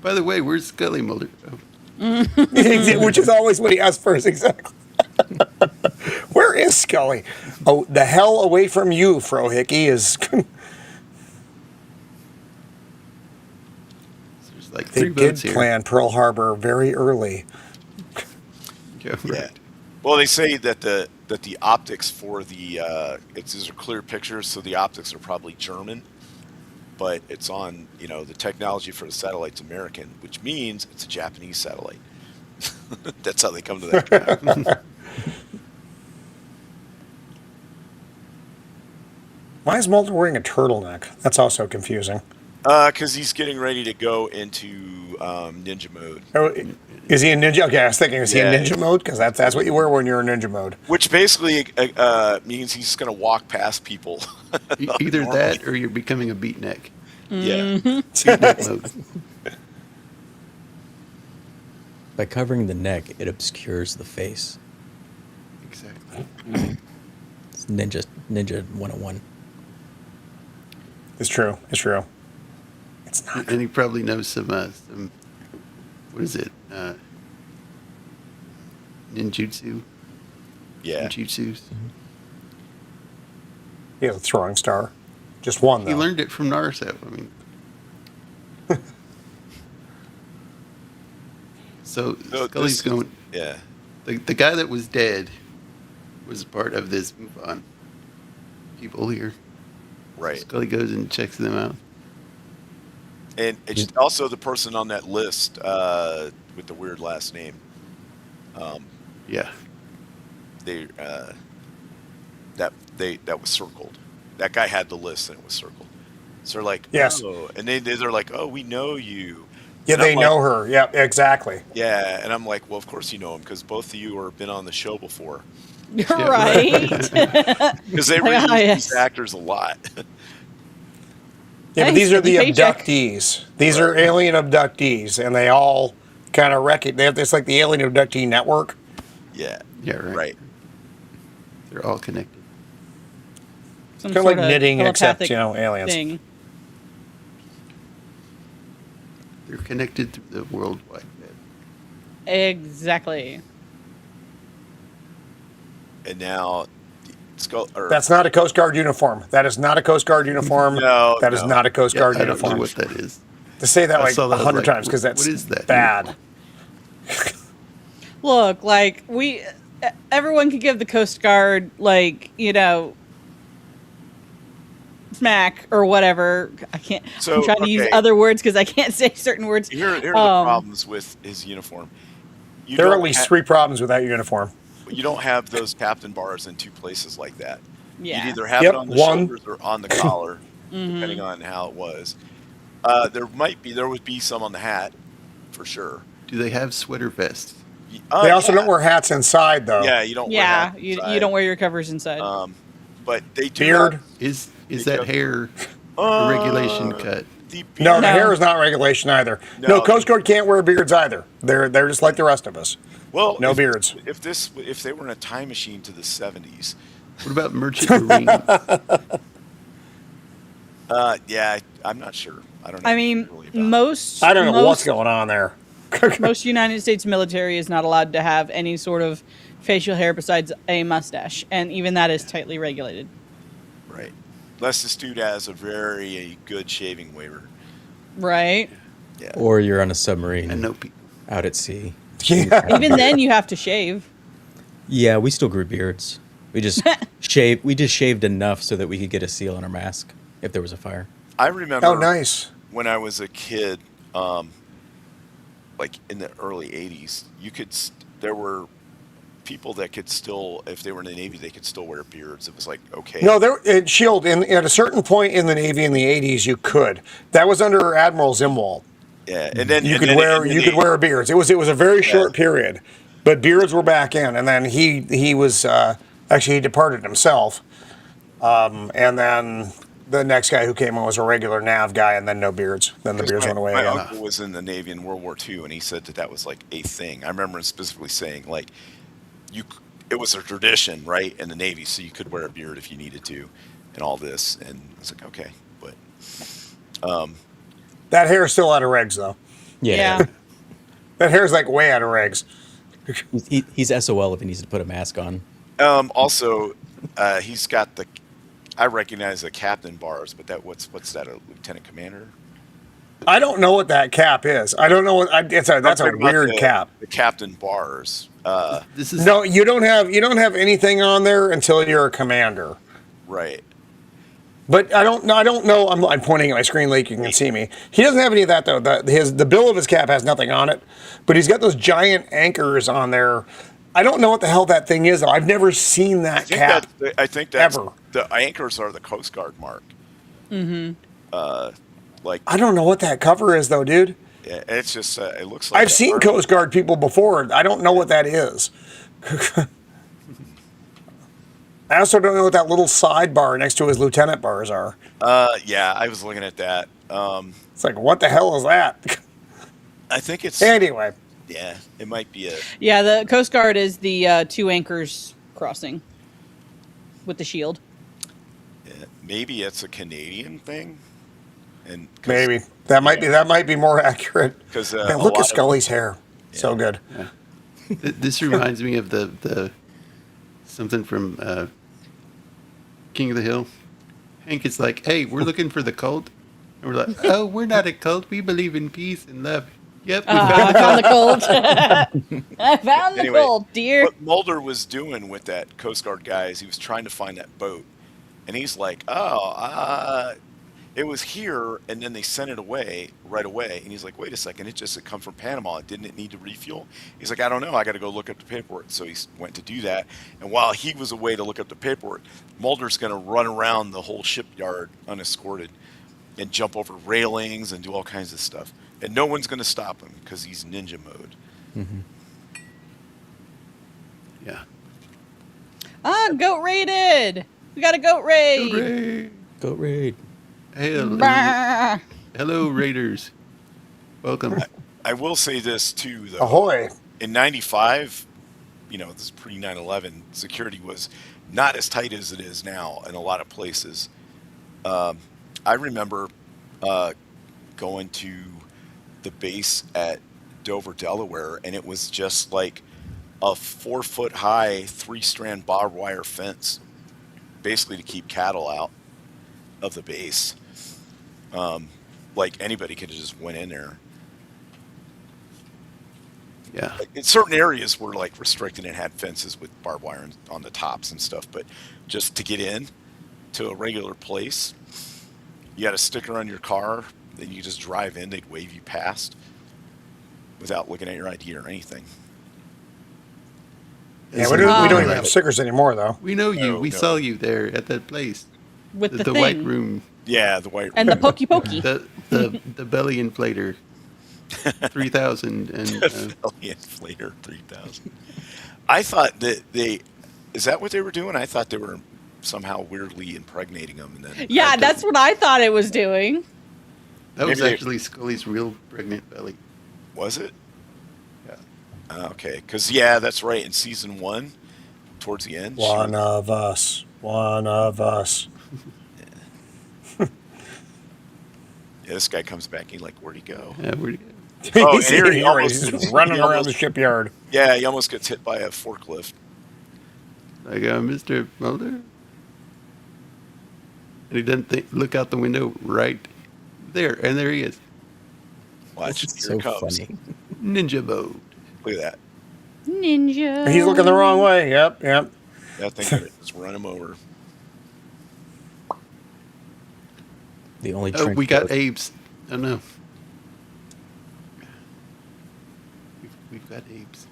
C: By the way, where's Scully, Mulder?
G: Which is always what he asks first, exactly. Where is Scully? Oh, the hell away from you, Frohickey, is...
C: Like
G: they did plan Pearl Harbor very early.
D: Yeah. Well, they say that the optics for these are clear pictures, so the optics are probably German, but it's on the technology for the satellite's American, which means it's a Japanese satellite. That's how they come to that.
G: Why is Mulder wearing a turtleneck? That's also confusing.
D: Because he's getting ready to go into ninja mode.
G: Oh, is he in ninja? Okay, I was thinking, is he in ninja mode? Because that's what you wear when you're in ninja mode.
D: Which basically means he's going to walk past people.
C: Either that or you're becoming a beatnik.
D: Yeah.
C: Beatnik mode.
F: By covering the neck, it obscures the face.
C: Exactly.
F: It's Ninja 101.
G: It's true. It's true. It's not.
C: And he probably knows some what is it? Ninjutsu?
D: Yeah.
C: Ninjutsus.
G: He has a throwing star. Just one, though.
C: He learned it from Narset. I mean. So Scully's going...
D: Yeah.
C: The guy that was dead was part of this move on. People here.
D: Right.
C: Scully goes and checks them out.
D: And it's also the person on that list with the weird last name.
C: Yeah.
D: That was circled. That guy had the list and it was circled. So they're like,
G: Yes.
D: oh, and they're like, oh, we know you.
G: Yeah,
D: And
G: they
D: I'm like,
G: know her. Yeah, exactly.
D: Yeah, and I'm like, well, of course you know him because both of you have been on the show before.
E: Right.
D: Because they reuse these actors a lot.
G: Yeah, but
E: Hey,
G: these are the
E: steady paycheck.
G: abductees. These are alien abductees, and they all kind of it's like the alien abductee network.
D: Yeah.
C: Yeah, right. They're all connected.
E: Some
G: Kind of like
E: sorta
G: knitting, except,
E: telepathic
G: aliens.
E: thing.
C: They're connected through the World Wide Web.
E: Exactly.
D: And now,
G: That's not a Coast Guard uniform. That is not a Coast Guard uniform.
D: No,
G: That is not a Coast Guard
C: I don't know
G: uniform.
C: what that is.
G: To say that
C: I
G: like
C: saw that, I was
G: 100
C: like,
G: times because that's
C: what is that
G: bad.
E: Look, like everyone could give the Coast Guard, like, smack or whatever. I can't.
D: So,
E: I'm trying to use
D: okay.
E: other words because I can't say certain words.
D: Here are the problems with his uniform.
G: There are at least 3 problems with that uniform.
D: You don't have those captain bars in 2 places like that.
E: Yeah.
D: You'd either have it on the shoulders or on the collar, depending on how it was. There would be some on the hat, for sure.
C: Do they have sweater vests?
G: They also don't wear hats inside, though.
D: Yeah, you don't. wear
E: Yeah,
D: hats
E: you
D: inside.
E: don't wear your covers inside.
D: But they do.
G: Beard?
D: have-
C: Is
D: They
C: that
D: have-
C: hair a regulation cut?
D: the
G: No,
D: beard-
G: the hair is not regulation either.
D: No.
G: No, Coast Guard can't wear beards either. They're just like the rest of us.
D: Well,
G: No beards.
D: If they were in a time machine to the 70s,
C: What about merchant marine?
D: yeah, I'm not sure. I don't know.
E: I mean,
D: really about it.
E: most.
G: I don't know what's
E: most-
G: going on there.
E: Most United States military is not allowed to have any sort of facial hair besides a mustache, and even that is tightly regulated.
D: Right. Unless this dude has a very good shaving waiver.
E: Right.
D: Yeah.
F: Or you're on a submarine
C: I know people.
F: out at sea.
G: Yeah.
E: Even then, you have to shave.
F: Yeah, we still grew beards. We just shaved. We just shaved enough so that we could get a seal on our mask if there was a fire.
D: I remember
G: Oh, nice.
D: when I was a kid, like in the early 80s, there were people that could still, if they were in the Navy, they could still wear beards. It was like, okay.
G: No, at Shield, at a certain point in the Navy in the 80s, you could. That was under Admiral Zimwald.
D: Yeah, and then
G: You could wear beards. It was a very short period, but beards were back in, and then he was actually he departed himself, and then the next guy who came on was a regular nav guy, and then no beards. Then the beards went away
D: My
G: again.
D: uncle was in the Navy in World War II, and he said that was like a thing. I remember him specifically saying, like, it was a tradition, right, in the Navy, so you could wear a beard if you needed to, and all this. And I was like, okay, but
G: That hair is still out of regs, though.
E: Yeah.
G: That hair is like way out of regs.
F: He's SOL if he needs to put a mask on.
D: Also, he's got I recognize the captain bars, but what's that? A lieutenant commander?
G: I don't know what that cap is. I don't know what that's a
D: Talking about
G: weird cap.
D: The captain bars.
C: This is
G: No, you don't have anything on there until you're a commander.
D: Right.
G: But I don't know. I'm pointing at my screen like you can see me. He doesn't have any of that though. The bill of his cap has nothing on it, but he's got those giant anchors on there. I don't know what the hell that thing is though. I've never seen that cap.
D: I think that's
G: ever.
D: the anchors are the Coast Guard mark. Mm-hmm.
G: I don't know what that cover is though, dude.
D: Yeah, it's just it looks like
G: I've seen Coast Guard people before. I don't know what that is. I also don't know what that little sidebar next to his lieutenant bars are.
D: Yeah, I was looking at that.
G: It's like, what the hell is that?
D: I think it's
G: Anyway,
D: yeah, it might be a
E: Yeah, the Coast Guard is the 2 anchors crossing with the shield.
D: maybe it's a Canadian thing, and
G: maybe that might be more accurate.
D: because
G: Man, look at Scully's hair, so good.
C: This reminds me of the something from King of the Hill. Hank is like, "Hey, we're looking for the cult," and we're like, "Oh, we're not a cult. We believe in peace and love." Yep, we
E: I found the gold. I found the
D: Anyway,
E: gold, dear.
D: what Mulder was doing with that Coast Guard guy is he was trying to find that boat, And he's like, it was here, and then they sent it away right away. And he's like, wait a second, it come from Panama. Didn't it need to refuel? He's like, I don't know. I got to go look up the paperwork. So he went to do that. And while he was away to look up the paperwork, Mulder's going to run around the whole shipyard unescorted and jump over railings and do all kinds of stuff. And no one's going to stop him because he's ninja mode.
F: Mm-hmm.
C: Yeah.
E: Goat raided. We got a goat raid.
C: Hooray!
F: Goat raid.
C: Hello.
E: Brr.
C: Hello, Raiders. Welcome.
D: I will say this too, though.
G: Ahoy.
D: In '95, this is pre 9/11. Security was not as tight as it is now in a lot of places. I remember going to the base at Dover, Delaware, and it was just like a 4-foot high 3-strand barbed wire fence, basically to keep cattle out of the base. Like anybody could have just went in there.
C: Yeah.
D: Like, in certain areas were like restricted and had fences with barbed wire on the tops and stuff, but just to get in to a regular place, you had a sticker on your car, then you just drive in, they'd wave you past without looking at your ID or anything.
G: Yeah, we don't even have stickers anymore, though.
C: We know you.
D: No,
C: we
D: no.
C: saw you there at that place.
E: With the
C: white
E: thing.
C: room.
D: Yeah, the white
E: And the pokey pokey.
C: The belly inflator. 3,000 and
D: inflator 3,000. I thought that is that what they were doing? I thought they were somehow weirdly impregnating them, and then
E: Yeah, that's what I thought it was doing.
C: that was
D: Maybe
C: actually Scully's real pregnant belly.
D: was it?
C: Yeah.
D: Okay, because that's right. In season 1, towards the end,
G: One of us.
D: this guy comes back. He's like, "Where'd he go?"
C: Yeah,
D: Oh,
G: He's
D: and here he
G: just running around the shipyard.
D: Yeah, he almost gets hit by a forklift.
C: like Mr. Mulder. And he doesn't look out the window right there, and there he is.
D: Watch,
F: It's
D: here
F: so
D: it comes.
F: funny.
C: Ninja mode.
D: Look at that.
E: Ninja.
G: He's looking the wrong way. Yep.
D: That thing just run him over.
F: The only
C: Oh,
F: trench
C: we got
F: coat.
C: Abe's. Oh no. We've got Abe's.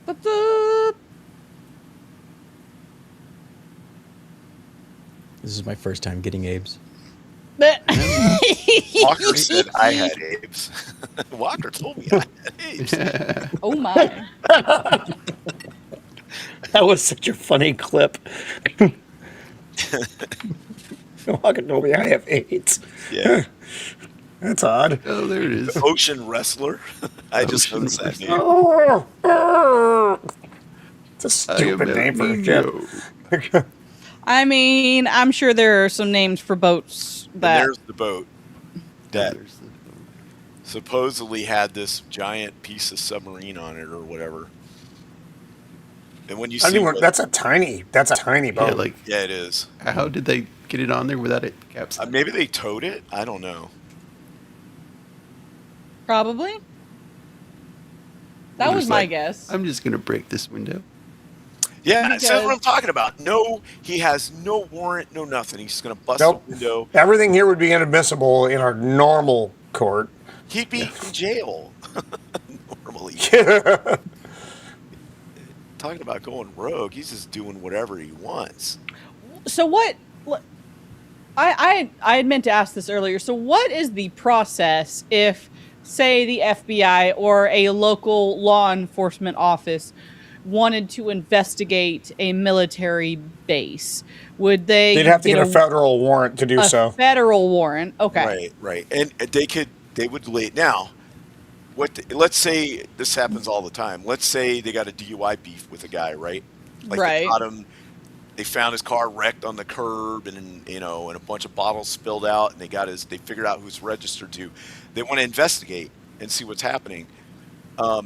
E: Boop.
F: This is my first time getting Abe's.
D: Walker said I had Abe's. Walker told me I had Abe's.
E: Oh my.
G: That was such a funny clip. Walker told me I have AIDS.
D: Yeah.
G: That's odd.
C: Oh, there it is.
D: Ocean Wrestler. I just noticed that name.
G: It's a
C: I am
G: stupid
C: El
G: name for a
C: Nino.
G: ship.
E: I mean, I'm sure there are some names for boats
D: And
E: that.
D: there's the boat that
C: There's the-
D: supposedly had this giant piece of submarine on it or whatever. And when you
G: I
D: see
G: mean, that's a tiny boat.
C: Yeah, like
D: yeah, it is.
C: how did they get it on there without it capsizing?
D: Maybe they towed it. I don't know.
E: Probably. That
C: They're
E: was
C: just
E: my
C: like,
E: guess.
C: I'm just gonna break this window.
D: Yeah, that's what I'm
E: Because-
D: talking about. No, he has no warrant, no nothing. He's just going to bust
G: Nope.
D: the window.
G: Everything here would be inadmissible in our normal court.
D: He'd be in jail normally. Talking about going rogue, he's just doing whatever he wants.
E: So what? I had meant to ask this earlier. So what is the process if, say, the FBI or a local law enforcement office wanted to investigate a military base? Would they?
G: They'd have to get a federal warrant to do
E: a
G: so.
E: federal warrant. Okay.
D: Right. And they would lay now. Let's say this happens all the time. Let's say they got a DUI beef with a guy, right? Like
E: Right.
D: They caught him. They found his car wrecked on the curb, and and a bunch of bottles spilled out, and they figured out who's registered to. They want to investigate and see what's happening.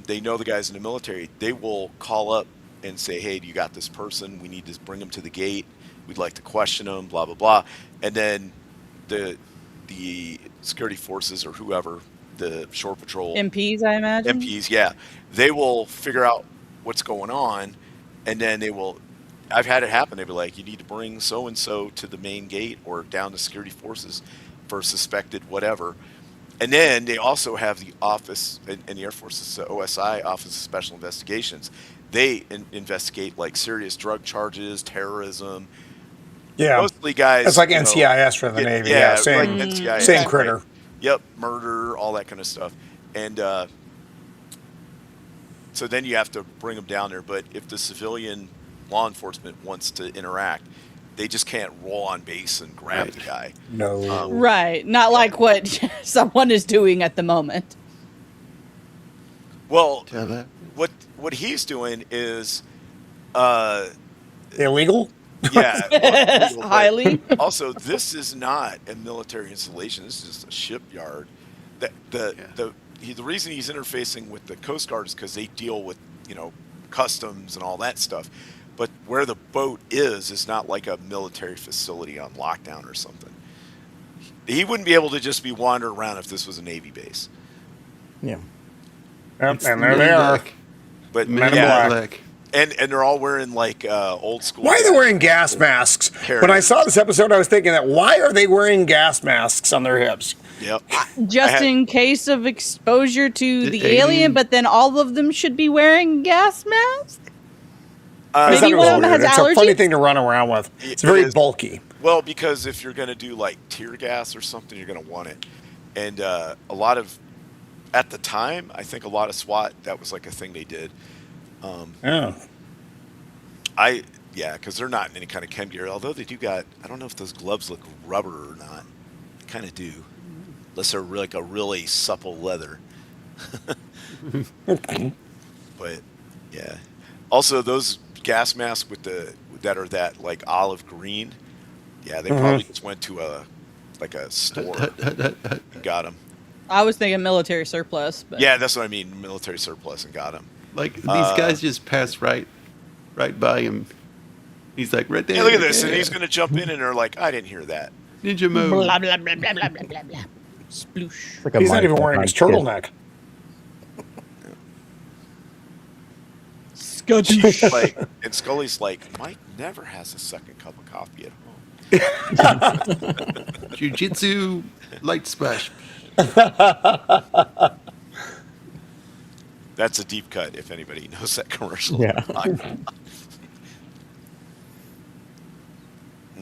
D: They know the guy's in the military. They will call up and say, "Hey, do you got this person? We need to bring him to the gate. We'd like to question him." Blah blah blah. And then the security forces or whoever, the shore patrol
E: MPs, I imagine.
D: MPs, yeah, they will figure out what's going on, and then they will I've had it happen. They'd be like, you need to bring so and so to the main gate or down to security forces for suspected whatever. And then they also have the office in the Air Force's OSI, Office of Special Investigations. They investigate like serious drug charges, terrorism.
G: Yeah.
D: Mostly guys.
G: It's like
D: you know,
G: NCIS for the Navy. Yeah, same,
D: like NCIS,
G: same
D: right?
G: critter.
D: Yep, murder, all that kind of stuff. And so then you have to bring them down there. But if the civilian law enforcement wants to interact, they just can't roll on base and grab the guy.
G: No.
E: Right. Not like what someone is doing at the moment.
D: Well,
C: Tell that.
D: what he's doing is,
G: Illegal?
D: yeah. Well, but
E: Highly.
D: Also, this is not a military installation. This is just a shipyard. The reason he's interfacing with the Coast Guard is because they deal with, customs and all that stuff. But where the boat is not like a military facility on lockdown or something. He wouldn't be able to just be wandering around if this was a Navy base.
F: Yeah.
G: Yep, and there they are.
D: But
G: Men in
D: yeah,
G: black.
D: and they're all wearing like old school.
G: Why are they wearing gas masks? When I saw this episode, I was thinking that why are they wearing gas masks on their hips?
D: Yep.
E: Just in case of exposure to the
C: alien.
E: alien, but then all of them should be wearing gas masks?
G: I
E: Maybe
G: thought it
E: one
G: was
E: of them
G: weird.
E: has
G: It's a funny
E: allergies?
G: thing to run around with. It's
D: It
G: very
D: is.
G: bulky.
D: Well, because if you're going to do like tear gas or something, you're going to want it. And a lot of, at the time, I think a lot of SWAT, that was like a thing they did.
G: Yeah.
D: Because they're not in any kind of chem gear. Although they do got, I don't know if those gloves look rubber or not. They kind of do. Unless they're like a really supple leather. But, yeah. Also, those gas masks that are like olive green, yeah, they probably just went to a store and got them.
E: I was thinking military surplus. But
D: Yeah, that's what I mean, military surplus, and got them.
C: Like these guys just pass right by him. He's like right there.
D: Hey, look at this, and
C: yeah.
D: he's going to jump in, and they're like, I didn't hear that.
C: Ninja mode.
E: blah, blah, blah, blah, blah, blah, blah, blah. Sploosh.
F: Like a
G: He's not even
F: mindful
G: wearing his
F: kind of kid.
G: turtleneck.
D: And Scully's like, Mike never has a second cup of coffee at home.
C: Jiu-jitsu light splash.
D: That's a deep cut, if anybody knows that commercial.
F: Yeah.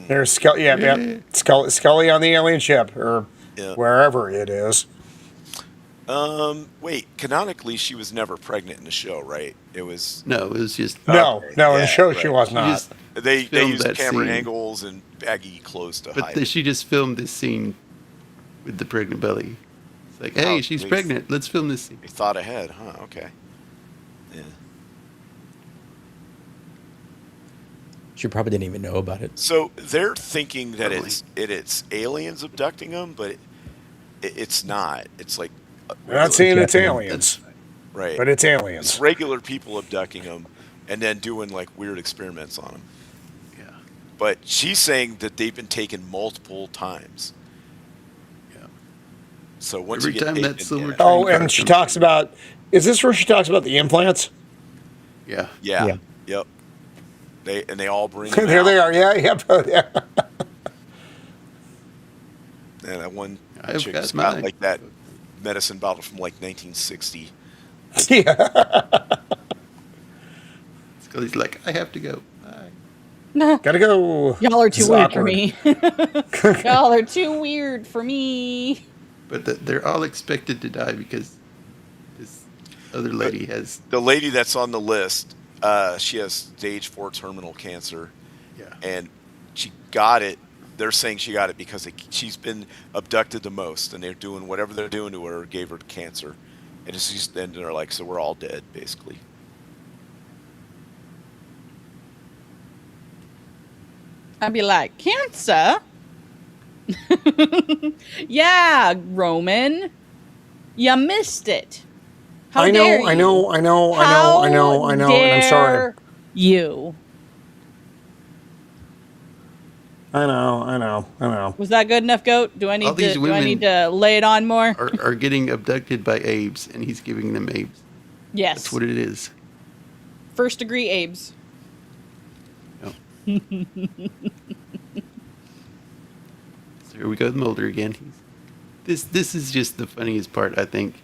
G: There's Scully. Yeah. Scully on the alien ship, or
D: Yeah.
G: wherever it is.
D: Wait, canonically, she was never pregnant in the show, right? It was.
C: No, it was just
G: No, in the
D: yeah,
G: show she
D: right.
G: was
C: She
G: not.
C: just
D: They
C: filmed
D: used
C: that
D: camera
C: scene.
D: angles and baggy clothes to hide.
C: But she just filmed this scene with the pregnant belly. It's like, hey,
D: Oh,
C: she's
D: please.
C: pregnant. Let's film this scene.
D: They thought ahead, huh? Okay. Yeah.
F: She probably didn't even know about it.
D: So they're thinking that
C: Probably.
D: it's aliens abducting them, but it's not. It's like
G: We're not saying it's
F: Yeah.
G: aliens,
D: right.
G: but it's
D: It's
G: aliens.
D: regular people abducting them and then doing like weird experiments on them.
C: Yeah.
D: But she's saying that they've been taken multiple times.
C: Yeah.
D: So once
C: Every
D: you get
C: time
D: taken,
C: that silver
D: yeah.
G: Oh,
C: train
G: and
C: car
G: she
C: comes
G: talks
C: through.
G: about. Is this where she talks about the implants?
C: Yeah.
D: Yeah.
F: Yeah.
D: Yep. They all bring them
G: There
D: out.
G: they are. Yeah, yep. Yeah.
D: And that one
C: I've
D: chick's
C: got
D: got
C: mine.
D: like that medicine bottle from like 1960.
G: Yeah.
C: Scully's like, I have to go. Bye.
G: Gotta go.
E: Y'all are too
G: It's
E: weird for
G: awkward.
E: me. Y'all are too weird for me.
C: But they're all expected to die because this other lady has.
D: The lady that's on the list, she has stage 4 terminal cancer,
C: Yeah.
D: and she got it. They're saying she got it because she's been abducted the most, and they're doing whatever they're doing to her gave her cancer, and then they're like, so we're all dead basically.
E: I'd be like, cancer? Yeah, Roman. You missed it. How
G: I
E: dare
G: know,
E: you?
G: I know, I know, I know,
E: How
G: I know, I know, and I'm sorry.
E: dare You.
G: I know, I know, I know.
E: Was that good enough, Goat? Do I
C: All
E: need
C: these
E: to
C: women
E: lay it on more?
C: Are getting abducted by Abes, and he's giving them Abes.
E: Yes.
C: That's what it is.
E: First degree Abes.
C: Yep. So here we go with Mulder again. This is just the funniest part, I think.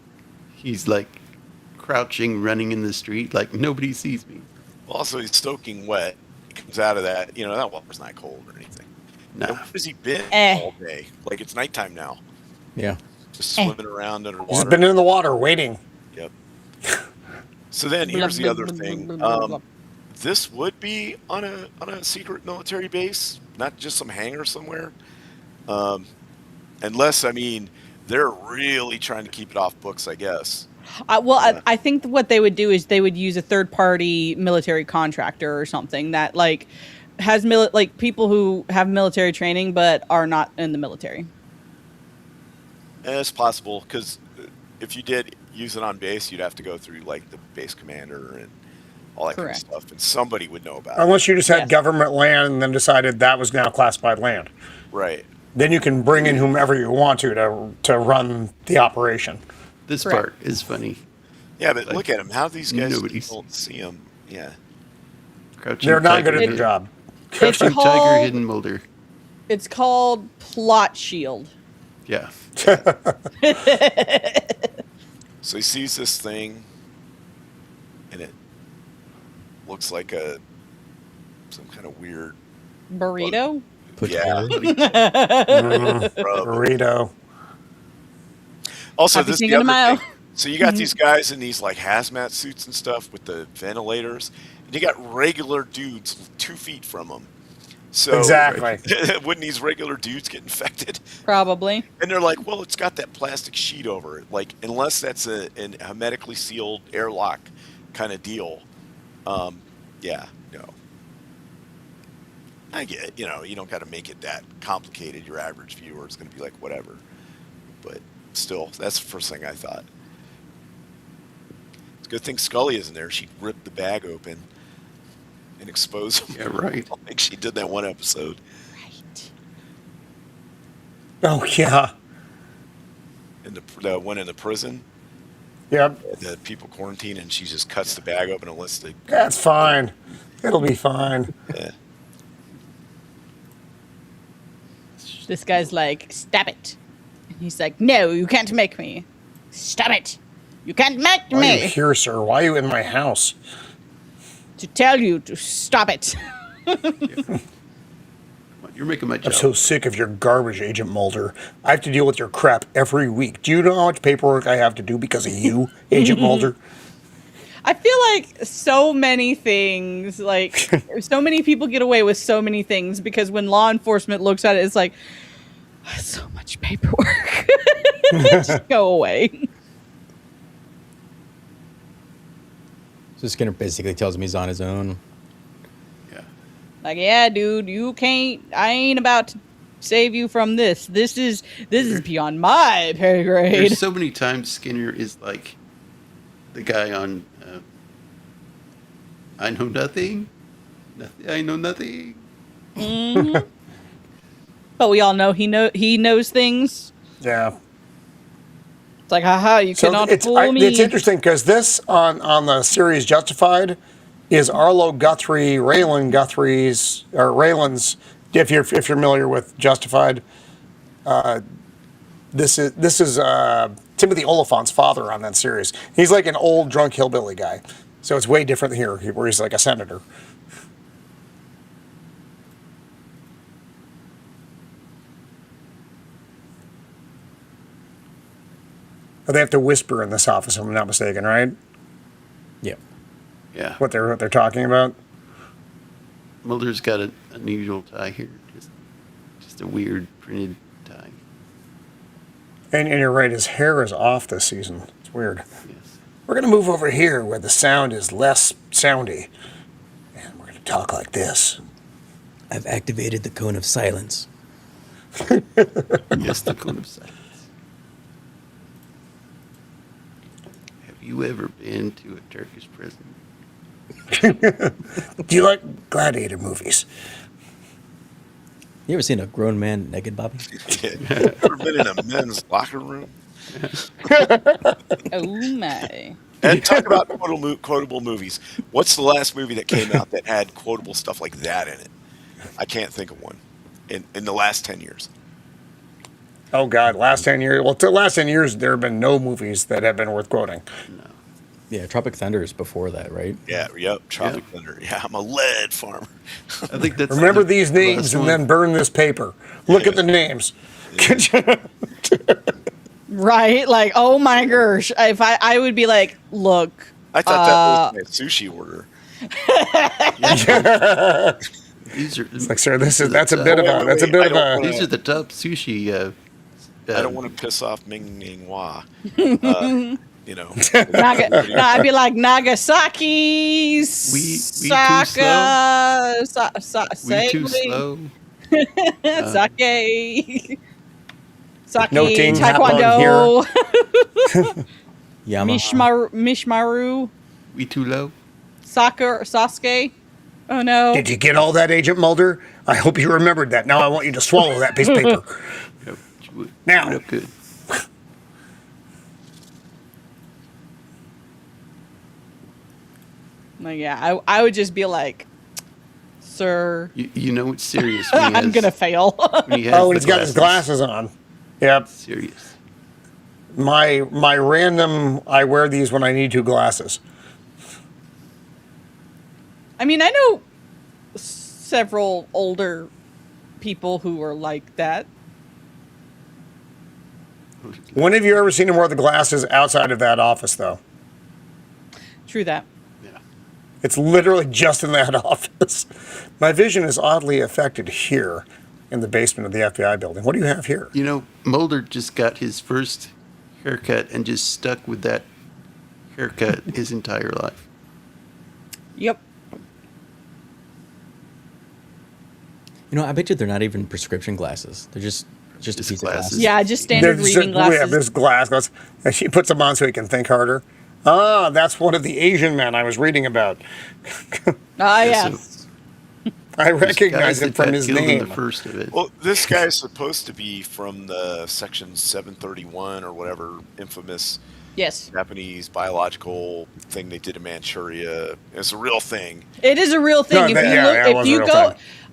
C: He's like crouching, running in the street, like nobody sees me.
D: Well, also, he's soaking wet. He comes out of that. That water's not cold or anything.
C: Nah.
D: Where has he been all day? Like, it's nighttime now.
F: Yeah.
D: Just swimming around underwater.
G: He's been in the water waiting.
D: Yep. So then here's the other thing. This would be on a secret military base, not just some hangar somewhere. Unless, they're really trying to keep it off books, I guess.
E: I think what they would do is they would use a third-party military contractor or something that has people who have military training but are not in the military.
D: It's possible, because if you did use it on base, you'd have to go through the base commander and all that
E: Correct.
D: kind of stuff, and somebody would know about it.
G: Unless you just had
E: Yes.
G: government land and then decided that was now classified land.
D: Right.
G: Then you can bring in whomever you want to run the operation.
C: This
E: Correct.
C: part is funny.
D: Yeah, but look at him. How these guys
C: nobody
D: don't see him? Yeah.
C: Crouching
G: They're not
C: tiger,
G: good at their job.
C: Crouching
E: called-
C: tiger, hidden Mulder.
E: It's called plot shield.
C: Yeah.
D: So he sees this thing, and it looks like some kind of weird.
E: Burrito?
D: Yeah.
G: Burrito.
D: Also,
E: Happy
D: this is the
E: Cinco de
D: other
E: Mayo.
D: thing. So you got these guys in these hazmat suits and stuff with the ventilators, and you got regular dudes 2 feet from them. So
G: Exactly.
D: wouldn't these regular dudes get infected?
E: Probably.
D: And they're like, well, it's got that plastic sheet over it. Unless that's an hermetically sealed airlock kind of deal. Yeah, no. I get it. You don't got to make it that complicated. Your average viewer is going to be like, whatever. But still, that's the first thing I thought. It's a good thing Scully isn't there. She'd rip the bag open and expose him.
C: Yeah, right.
D: I think she did that one episode.
E: Right.
G: Oh, yeah.
D: In the one in the prison,
G: Yep.
D: the people quarantine, and she just cuts the bag open and lets the.
G: That's fine. It'll be fine.
D: Yeah.
E: This guy's like, stop it. And he's like, no, you can't make me. Stop it. You can't make
G: Why are you
E: me.
G: here, sir? Why are you in my house?
E: To tell you to stop it.
C: You're making my
G: I'm
C: job.
G: so sick of your garbage, Agent Mulder. I have to deal with your crap every week. Do you know how much paperwork I have to do because of you, Agent Mulder?
E: I feel like so many things, so many people get away with so many things because when law enforcement looks at it, it's like, so much paperwork. Just go away.
F: So Skinner basically tells him he's on his own.
C: Yeah.
E: Like, yeah, dude, I ain't about to save you from this. This is beyond my pay grade.
C: There's so many times Skinner is like the guy on I know nothing. I know nothing.
E: Mhm. But we all know he knows things.
G: Yeah.
E: It's like, haha, you cannot fool me.
G: It's interesting because this on the series Justified is Arlo Guthrie, Raylan's. If you're familiar with Justified, this is Timothy Oliphant's father on that series. He's like an old drunk hillbilly guy, so it's way different here, where he's like a senator. But they have to whisper in this office, if I'm not mistaken, right?
F: Yep.
C: Yeah.
G: What they're talking about.
C: Mulder's got an unusual tie here. Just a weird printed tie.
G: And you're right, his hair is off this season. It's weird.
C: Yes.
G: We're going to move over here where the sound is less soundy. And we're going to talk like this.
F: I've activated the cone of silence.
C: Yes, the cone of silence. Have you ever been to a Turkish prison?
G: Do you like gladiator movies?
F: You ever seen a grown man naked, Bobby?
D: Ever been in a men's locker room?
E: Oh my.
D: And talk about quotable movies. What's the last movie that came out that had quotable stuff like that in it? I can't think of one in the last 10 years.
G: Oh God, last 10 years. Well, the last 10 years, there have been no movies that have been worth quoting.
C: No.
F: Yeah, Tropic Thunder is before that, right?
D: Yeah, yep, Tropic Thunder. Yeah, I'm a lead farmer.
C: I think that's
G: Remember
C: the
G: these names
C: last
G: and
C: one.
G: then burn this paper. Look at the names.
E: Right? Like, oh my gosh. If I would be like, look,
D: I thought that was my sushi order.
C: These are
G: Like, sir, that's a
D: Wait,
G: bit of
D: wait,
G: a that's a
D: wait,
G: bit
D: I
G: of
D: don't
G: a.
D: wanna-
C: these are the top sushi.
D: I don't want to piss off Ming Ning Hua. You know.
E: I'd be like Nagasaki,
C: We
E: Saka,
C: we too slow.
E: Sake, Sake,
G: No team happened
E: Taekwondo,
F: Yamaha.
E: Mishmaru,
C: We too low.
E: Sasuke. Oh no.
G: Did you get all that, Agent Mulder? I hope you remembered that. Now I want you to swallow that piece of paper.
C: Yep.
G: Now.
C: Chew it up good.
E: Like, yeah, I would just be like, sir,
C: You know it's serious. When he
E: I'm
C: has-
E: gonna fail.
C: When he has
G: Oh, and
C: the
G: he's got his glasses on. Yep.
C: Serious.
G: My random. I wear these when I need to glasses.
E: I mean, I know several older people who are like that.
G: When have you ever seen him wear the glasses outside of that office, though?
E: True that.
C: Yeah.
G: It's literally just in that office. My vision is oddly affected here in the basement of the FBI building. What do you have here?
C: You know, Mulder just got his first haircut and just stuck with that haircut his entire life.
E: Yep.
F: You know, I bet you they're not even prescription glasses. They're just a
C: Just
F: piece of
C: glasses.
F: glasses.
E: Yeah, just standard reading glasses.
G: Yeah, there's glasses. And she puts them on so he can think harder. Ah, that's one of the Asian men I was reading about.
E: Ah,
C: Yeah,
E: yes.
G: I
C: Guys
G: recognize him
C: that
G: from
C: got
G: his
C: killed in
G: name.
C: the first of it.
D: Well, this guy is supposed to be from the Section 731 or whatever infamous
E: Yes.
D: Japanese biological thing they did in Manchuria. It's a real thing.
E: It is a real thing.
G: No,
E: if
G: that-
E: you
G: yeah,
E: look,
G: yeah, it
E: if
G: was a
E: you
G: real
E: go,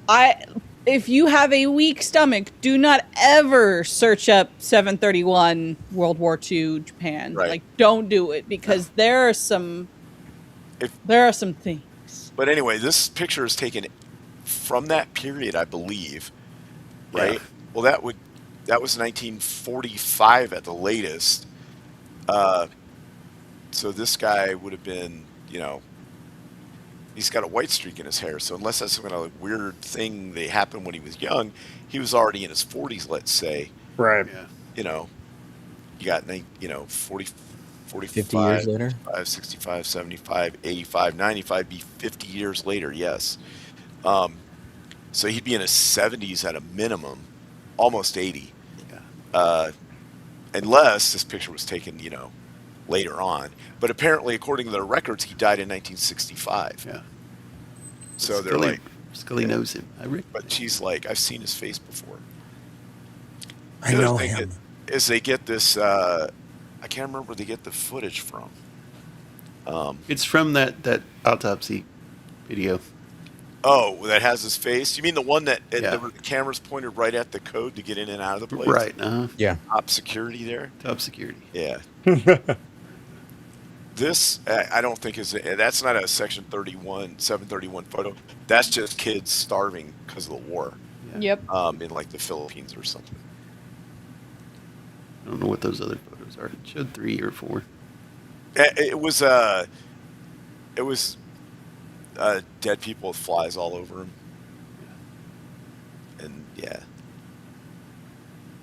G: thing.
E: if you have a weak stomach, do not ever search up 731 World War II Japan.
D: Right.
E: Like, don't do it because there are some things.
D: But anyway, this picture is taken from that period, I believe. Right?
C: Yeah.
D: Well, that was 1945 at the latest. So this guy would have been, you know, he's got a white streak in his hair. So unless that's some kind of weird thing that happened when he was young, he was already in his 40s, let's say.
G: Right.
C: Yeah.
D: You know, you got, 40, 45,
F: 50 years later?
D: 65, 75, 85, 95, be 50 years later, yes. So he'd be in his 70s at a minimum, almost 80.
C: Yeah.
D: Unless this picture was taken, later on. But apparently, according to their records, he died in 1965.
C: Yeah.
D: So they're
C: Scully,
D: like,
C: Scully knows him.
D: but she's like, I've seen his face before.
G: I
D: The other
G: know
D: thing
G: him.
D: is they get this, I can't remember where they get the footage from.
C: It's from that autopsy video.
D: Oh, that has his face? You mean the one that
C: Yeah.
D: the camera's pointed right at the code to get in and out of the place?
C: Right.
F: Yeah.
D: Top security there?
C: Top security.
D: Yeah. This, I don't think that's not a Section 731 photo. That's just kids starving because of the war.
E: Yep.
D: In like the Philippines or something.
C: I don't know what those other photos are. It showed 3 or 4.
D: It was dead people with flies all over them. And yeah.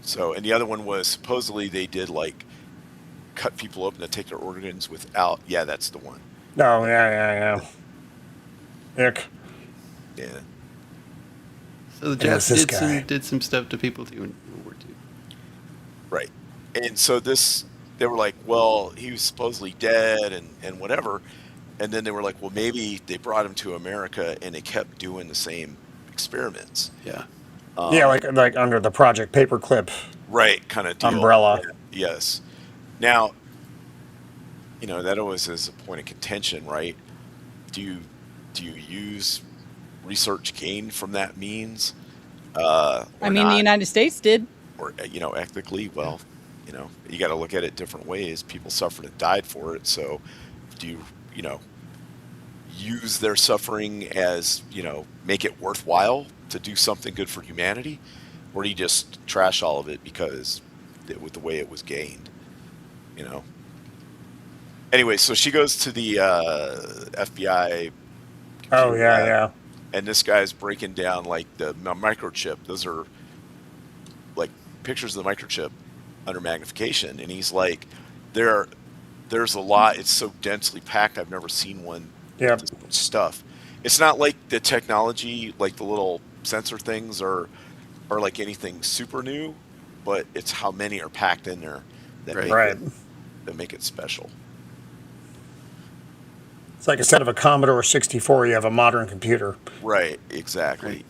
D: So, and the other one was supposedly they did like cut people open to take their organs without. Yeah, that's the one.
G: Oh, yeah. Ick.
D: Yeah.
C: So the
G: It was
C: Japs
G: this guy.
C: did some stuff to people too in World War II.
D: Right. And so they were like, well, he was supposedly dead and whatever. And then they were like, well, maybe they brought him to America and they kept doing the same experiments.
C: Yeah.
G: Yeah, like under the Project Paperclip.
D: Right, kind of deal.
G: Umbrella.
D: Yes. Now, that always is a point of contention, right? Do you use research gained from that means.
E: I mean, the United States did.
D: Or, ethically, well, you got to look at it different ways. People suffered and died for it. So do you, use their suffering as, make it worthwhile to do something good for humanity? Or do you just trash all of it because with the way it was gained, Anyway, so she goes to the FBI.
G: Oh, yeah.
D: And this guy's breaking down, like, the microchip. Those are, like, pictures of the microchip under magnification. And he's like, there's a lot. It's so densely packed. I've never seen one.
G: Yeah.
D: This much stuff. It's not like the technology, like the little sensor things are like anything super new, but it's how many are packed in there that make it special.
G: It's like instead of a Commodore 64, you have a modern computer.
D: Right, exactly. Right.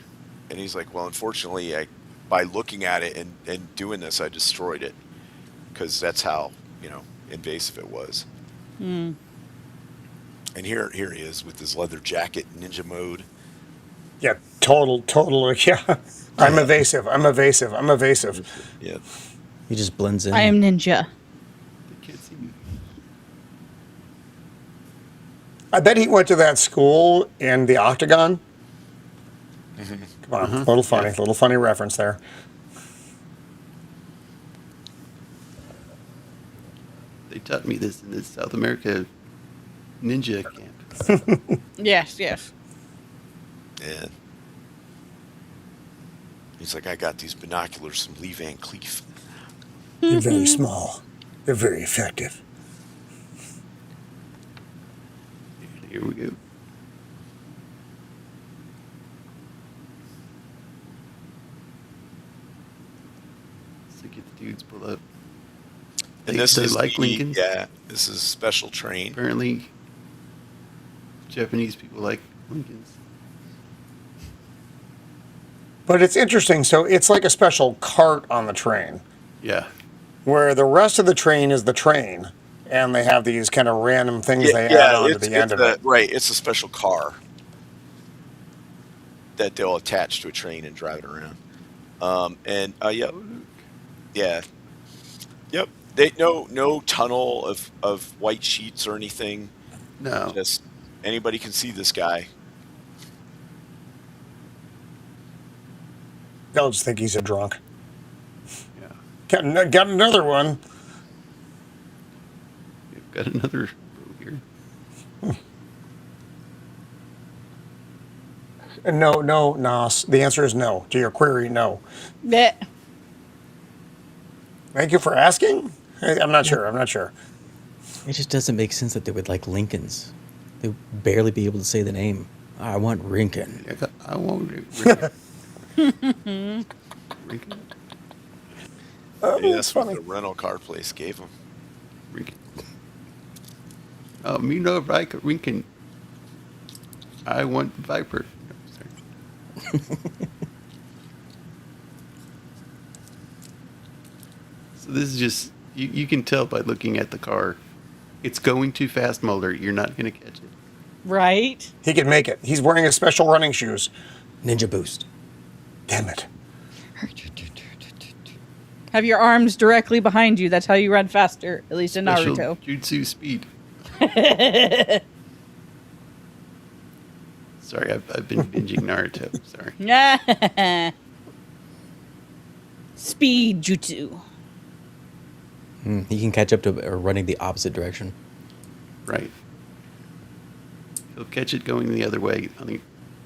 D: And he's like, well, unfortunately, by looking at it and doing this, I destroyed it. Because that's how, invasive it was.
E: Mm.
D: And here he is with his leather jacket, ninja mode.
G: Yeah, total, yeah. I'm evasive.
D: Yeah.
F: He just blends in.
E: I am ninja.
C: They can't see me.
G: I bet he went to that school in the Octagon. Come on, little funny reference there.
C: They taught me this in the South America ninja camp.
E: Yes.
D: Yeah. He's like, I got these binoculars from Lee Van Cleef.
G: They're very small. They're very effective.
C: Here we go. So get the dudes pull up.
D: And this
C: they
D: is
C: like Lincolns.
D: Yeah, this is a special train.
C: Apparently, Japanese people like Lincolns.
G: But it's interesting. So it's like a special cart on the train,
C: Yeah.
G: where the rest of the train is the train, and they have these kind of random things they add on to the end of it.
D: Right, it's a special car that they'll attach to a train and drive it around. Yep. They no tunnel of white sheets or anything.
C: No.
D: Just anybody can see this guy.
G: They'll just think he's a drunk.
C: Yeah.
G: Got another one.
C: We've got another row here.
G: No, Nas. The answer is no. To your query, no.
E: Blech.
G: Thank you for asking. I'm not sure.
F: It just doesn't make sense that they would like Lincolns. They would barely be able to say the name. I want Rinkin.
C: I won't. Lincoln.
D: That's what the rental car place gave him.
C: Lincoln. Me no like Lincoln. I want the Viper. No, sorry. So this is just, you can tell by looking at the car. It's going too fast, Mulder. You're not going to catch it.
E: Right?
G: He can make it. He's wearing his special running shoes.
F: Ninja boost.
G: Damn it.
E: Have your arms directly behind you. That's how you run faster, at least in
C: Special
E: Naruto.
C: jutsu speed. Sorry, I've been binging Naruto. Sorry.
E: Speed jutsu.
F: He can catch up to running the opposite direction.
C: Right. He'll catch it going the other way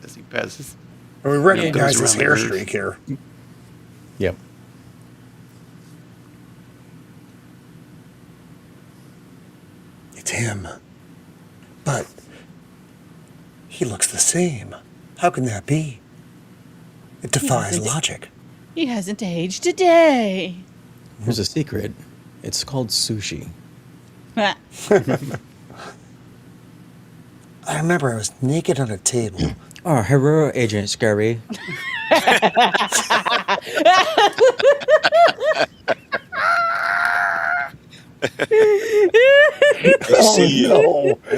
C: as he passes.
G: We recognize his
C: around the
G: hair
C: curve.
G: streak here.
F: Yep.
G: It's him. But he looks the same. How can that be? It defies logic.
E: He hasn't aged a day.
F: Here's a secret. It's called sushi.
G: I remember I was naked on a table.
F: Oh, hello, Agent Scary.
D: I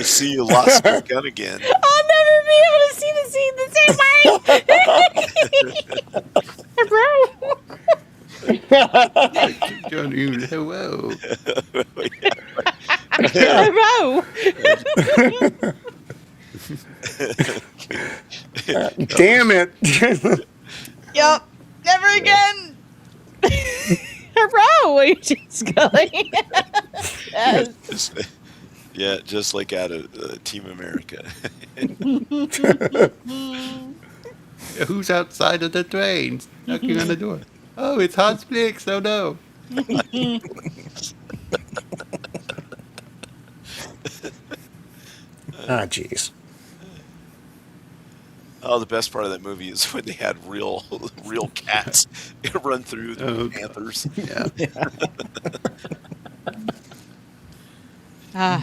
D: see you lost your gun again.
E: I'll never be able to see the scene the same
C: Don't even, hello.
E: Bro.
G: Damn it.
E: Yup. Never again. Bro, Agent Scully. Yes.
D: Yeah, just like out of Team America.
C: Who's outside of the train knocking on the door? Oh, it's Hans Blix. Oh no.
G: Ah, jeez.
D: Oh, the best part of that movie is when they had real cats run through the panthers.
C: Yeah.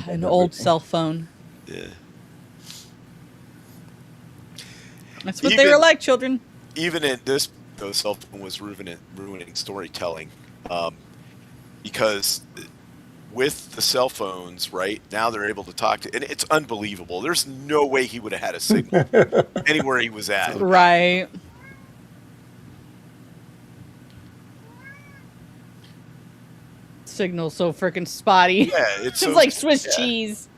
E: An old cell phone.
D: Yeah.
E: That's what they were like, children.
D: Even in this, the cell phone was ruining storytelling, because with the cell phones, right now they're able to talk to, and it's unbelievable. There's no way he would have had a signal anywhere he was at.
E: Right. Signal so freaking spotty.
D: Yeah, it's so,
E: like Swiss cheese.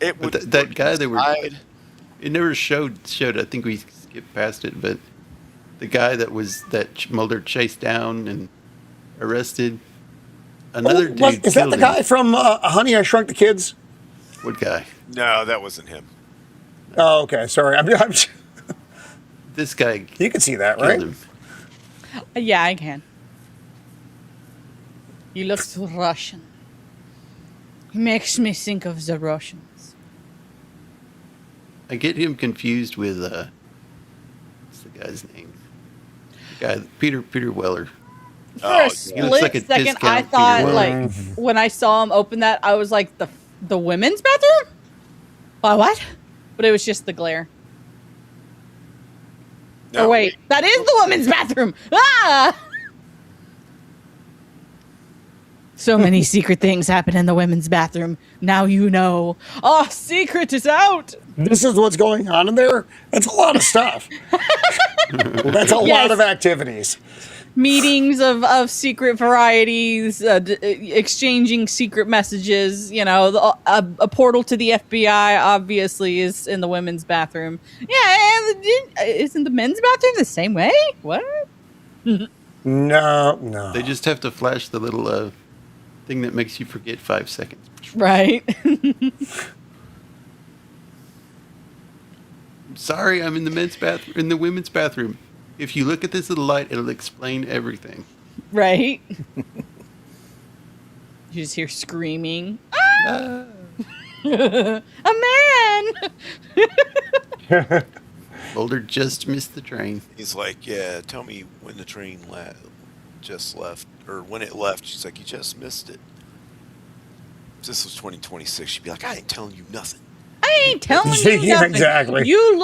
D: It would
C: That guy they were.
D: inside.
C: It never showed. I think we skipped past it, but the guy that Mulder chased down and arrested. Another dude.
G: Is that
C: killed
G: the
C: him.
G: guy from Honey, I Shrunk the Kids?
C: What guy?
D: No, that wasn't him.
G: Oh, okay. Sorry.
C: This guy.
G: You can see that,
C: killed
G: right?
C: him.
E: Yeah, I can. You look so Russian. He makes me think of the Russians.
C: I get him confused with what's the guy's name? The guy Peter Weller.
E: For
D: Oh,
E: a
D: he
C: looks
E: split
C: like a
E: second, I
C: discount
E: thought,
C: Peter
E: like,
G: Weller.
E: when I saw him open that, I was like, the women's bathroom? What? But it was just the glare.
D: No,
E: Oh, wait. That is the women's bathroom! Ah! So many secret things happen in the women's bathroom. Now you know. Oh, secret is out!
G: This is what's going on in there? That's a lot of stuff. That's a lot
E: Yes.
G: of activities.
E: Meetings of secret varieties, exchanging secret messages. You know, a portal to the FBI obviously is in the women's bathroom. Yeah, isn't the men's bathroom the same way? What?
G: No.
C: They just have to flash the little thing that makes you forget 5 seconds.
E: Right.
C: Sorry, I'm in the in the women's bathroom. If you look at this little light, it'll explain everything.
E: Right. You just hear screaming.
C: Ah.
E: A man!
C: Mulder just missed the train.
D: He's like, yeah, tell me when the train just left, or when it left. She's like, you just missed it. If this was 2026, she'd be like, I ain't telling you nothing.
E: I ain't telling you
G: Yeah,
E: nothing.
G: exactly.
E: You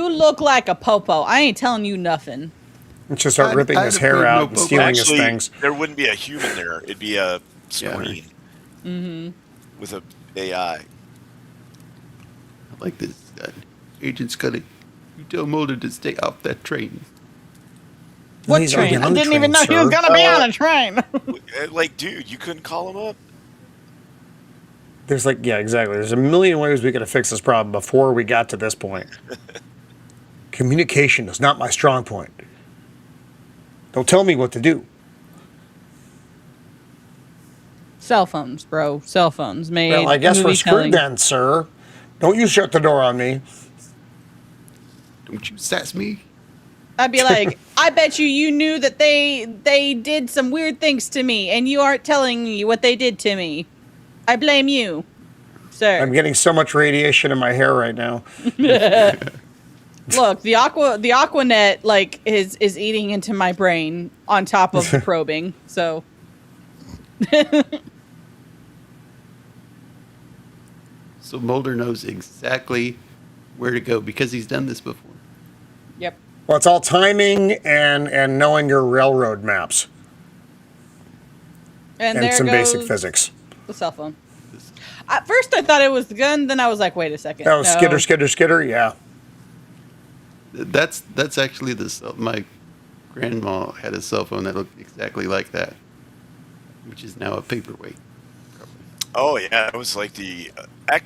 E: look like a popo. I ain't telling you nothing.
G: Just start ripping
C: I'd
G: his
C: have
G: hair
C: put
G: out and
C: no
G: stealing his
D: Actually,
G: things.
D: there wouldn't be a human there. It'd be a screen with a AI.
C: I like this. Agent Scully, you tell Mulder to stay off that train.
E: What
G: He's already
E: train? I
G: on the
E: didn't even know
G: train,
E: he was
G: sir.
E: gonna be on a train.
D: Like, dude, you couldn't call him up?
G: There's exactly. There's a million ways we could have fixed this problem before we got to this point. Communication is not my strong point. Don't tell me what to do.
E: Cell phones, bro. Cell phones made.
G: Well, I guess we're
E: movie
G: screwed
E: telling.
G: then, sir. Don't you shut the door on me.
C: Don't you sass me?
E: I'd be like, I bet you knew that they did some weird things to me, and you aren't telling me what they did to me. I blame you, sir.
G: I'm getting so much radiation in my hair right now.
E: Look, the Aquanet is eating into my brain on top of the probing. So
C: So Mulder knows exactly where to go because he's done this before.
E: yep.
G: Well, it's all timing and knowing your railroad maps
E: And
G: and
E: there
G: some
E: goes
G: basic physics.
E: the cell phone. At first, I thought it was the gun. Then I was like, wait a second.
G: Oh,
E: no.
G: skitter. Yeah.
C: That's actually my grandma had a cell phone that looked exactly like that, which is now a paperweight.
D: Oh yeah, it was like the.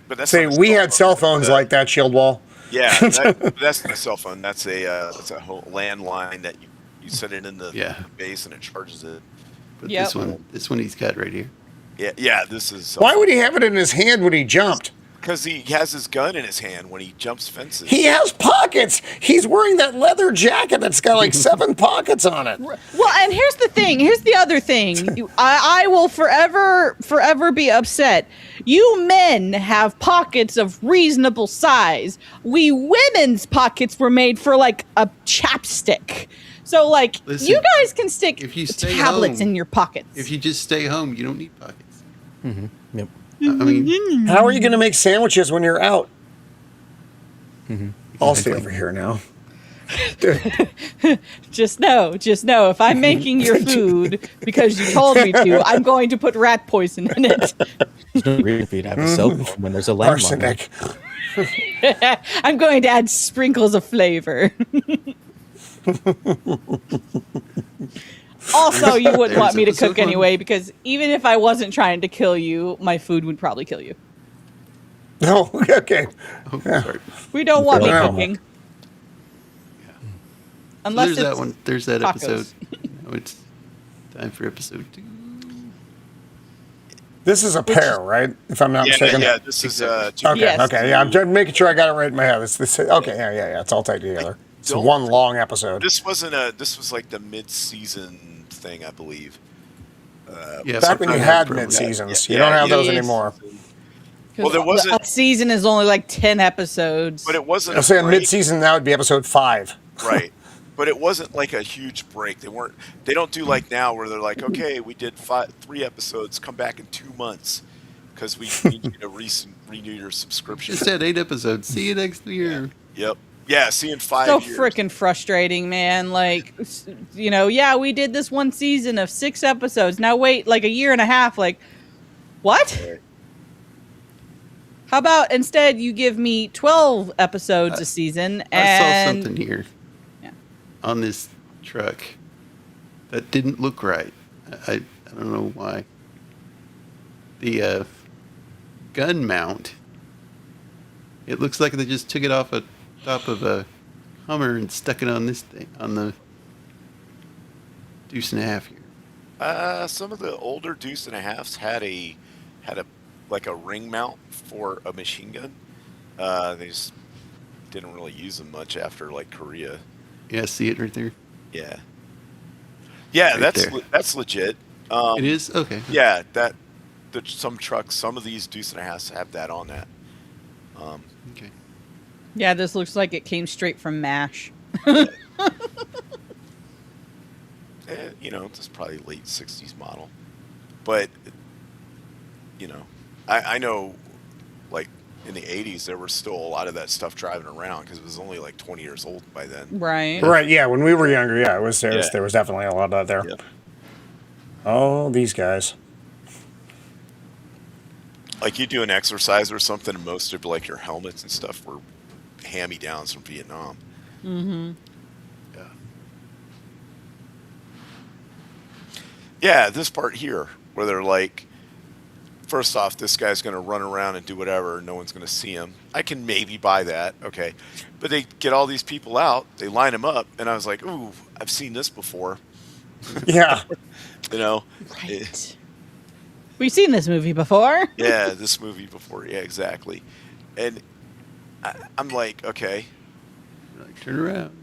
D: But that's
G: See,
D: not a
G: we
D: cell
G: had
D: phone.
G: cell phones like that, Shieldwall.
D: Yeah, that's not a cell phone. That's a whole landline that you set it in the base and it charges it.
C: But
E: Yep.
C: this one he's got right here.
D: Yeah. This is.
G: Why would he have it in his hand when he jumped?
D: Because he has his gun in his hand when he jumps fences.
G: He has pockets. He's wearing that leather jacket that's got like 7 pockets on it.
E: Well, and here's the thing. Here's the other thing. I will forever be upset. You men have pockets of reasonable size. We women's pockets were made for like a chapstick. So like,
C: Listen,
E: you guys can stick
C: if you stay
E: tablets
C: home-
E: in your pockets.
C: If you just stay home, you don't need pockets.
F: Yep.
C: I mean,
G: How are you going to make sandwiches when you're out? I'll stay over here now.
E: Just know, if I'm making your food because you told me to, I'm going to put rat poison in it.
F: There's no reason for you to have a cell phone when there's a landline.
G: Arsenic.
E: I'm going to add sprinkles of flavor. Also, you wouldn't want me to cook anyway, because even if I wasn't trying to kill you, my food would probably kill you.
G: No, okay.
C: oh, sorry.
E: We don't want me
G: Wow.
E: cooking.
C: So
E: Unless
C: there's
E: it's
C: that one. There's that
E: tacos.
C: episode. Now it's time for episode 2.
G: This is a pair, right? If I'm not mistaken.
D: Yeah. This is two.
G: Okay,
E: Yes.
G: okay. Yeah, I'm just making sure I got it right in my head. Okay, yeah. It's all tied together. It's one long episode.
D: This wasn't This was like the mid-season thing, I believe.
C: Yeah,
G: Back when you
C: something
G: had
C: from-
G: mid-seasons.
D: Yeah,
G: You don't have those
E: yes.
G: anymore.
D: Well, there wasn't,
E: A season is only like 10 episodes.
D: but it wasn't.
G: I'm
D: a
G: saying
D: break,
G: mid-season, that would be episode 5.
D: right? But it wasn't like a huge break. They don't do like now where they're like, okay, we did 3 episodes. Come back in 2 months because we need you to renew your subscription.
C: Just had 8 episodes. See you next year.
D: Yep. Yeah. See you in 5
E: So
D: years.
E: freaking frustrating, man. Like, we did this one season of 6 episodes. Now wait like a year and a half. Like, what?
D: Right.
E: How about instead you give me 12 episodes a season?
C: I
E: And
C: saw something here
E: Yeah.
C: on this truck that didn't look right. I don't know why. The gun mount. It looks like they just took it off the top of a Hummer and stuck it on this thing, on the Deuce and a Half here.
D: Some of the older Deuce and a Halves had a like a ring mount for a machine gun. They just didn't really use them much after like Korea.
C: Yeah, see it right there?
D: Yeah,
C: Right
D: that's
C: there.
D: that's legit.
C: It is? Okay.
D: Yeah, some trucks, some of these Deuce and a Halves have that on that.
C: Okay.
E: yeah, this looks like it came straight from MASH.
D: It's probably late '60s model, but I know, like in the '80s, there was still a lot of that stuff driving around because it was only like 20 years old by then.
E: Right.
G: Right, yeah. When we were younger, yeah, there was
D: Yeah.
G: definitely a lot of that there.
D: Yep.
G: Oh, these guys.
D: Like you do an exercise or something, and most of like your helmets and stuff were hand-me-downs from Vietnam.
E: Mm-hmm.
C: Yeah.
D: Yeah, this part here where they're like, first off, this guy's going to run around and do whatever. No one's going to see him. I can maybe buy that. Okay. But they get all these people out. They line them up. And I was like, ooh, I've seen this before.
G: Yeah.
E: Right. We've seen this movie before.
D: Yeah, this movie before. Yeah, exactly. And I'm like, okay.
C: Like, turn around.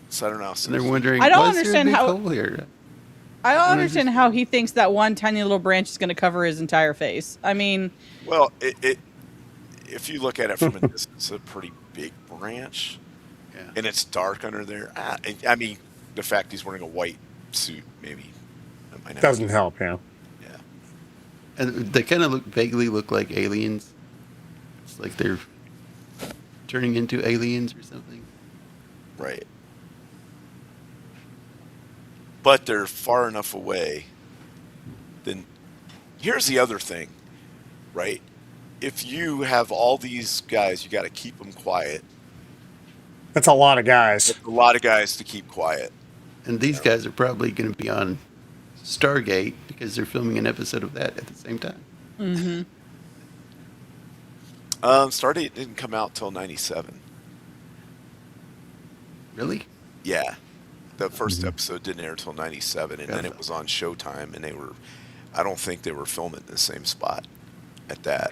D: So I don't know.
C: And they're wondering,
E: I don't
C: why is there a
E: understand
C: big
E: how-
C: hole here?
E: I don't understand how he thinks that one tiny little branch is going to cover his entire face. I mean,
D: Well, if you look at it from a distance, it's a pretty big branch.
C: Yeah.
D: And it's dark under there. I mean, the fact he's wearing a white suit, maybe. That might not
G: Doesn't help, yeah.
D: Yeah.
C: And they kind of vaguely look like aliens. It's like they're turning into aliens or something.
D: Right. But they're far enough away. Then here's the other thing. right? If you have all these guys, you got to keep them quiet.
G: That's a lot of guys.
D: That's a lot of guys to keep quiet.
C: And these guys are probably going to be on Stargate because they're filming an episode of that at the same time.
E: Mm-hmm.
D: Stardate didn't come out till 97.
C: Really?
D: Yeah. The first episode didn't air till 97, and
C: Yeah.
D: then it was on Showtime, and I don't think they were filming in the same spot at that.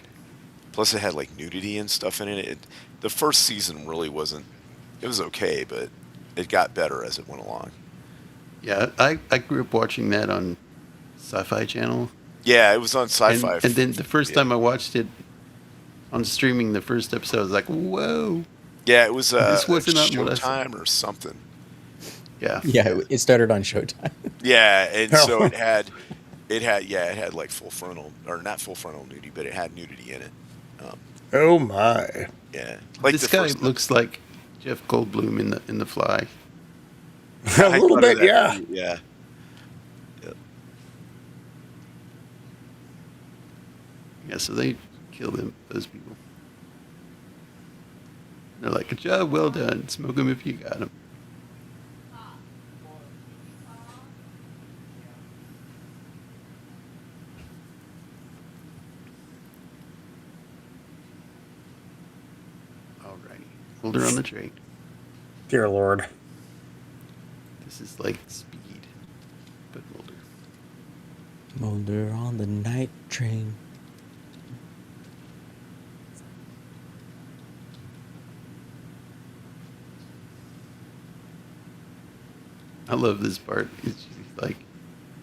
D: Plus it had like nudity and stuff in it. The first season really wasn't, it was okay, but it got better as it went along.
C: Yeah, I grew up watching that on Sci-Fi Channel.
D: Yeah, it was on Sci-Fi.
C: And then the first time I watched it on streaming, the first episode, I was like, whoa.
D: Yeah, it was
C: This wasn't on what I saw.
D: Showtime or something.
C: Yeah.
F: Yeah, it started on Showtime.
D: Yeah, and so it had like full frontal, or not full frontal nudity, but it had nudity in it.
G: Oh my!
D: Yeah, like
C: This guy looks like Jeff Goldblum in the Fly.
G: A little bit, yeah.
D: Yeah.
C: Yeah, so they killed him, those people. They're like, good job, well done. Smoke him if you got him. Alrighty. Mulder on the train.
G: Dear Lord.
C: This is like Speed, but Mulder.
F: Mulder on the night train.
C: I love this part. It's like,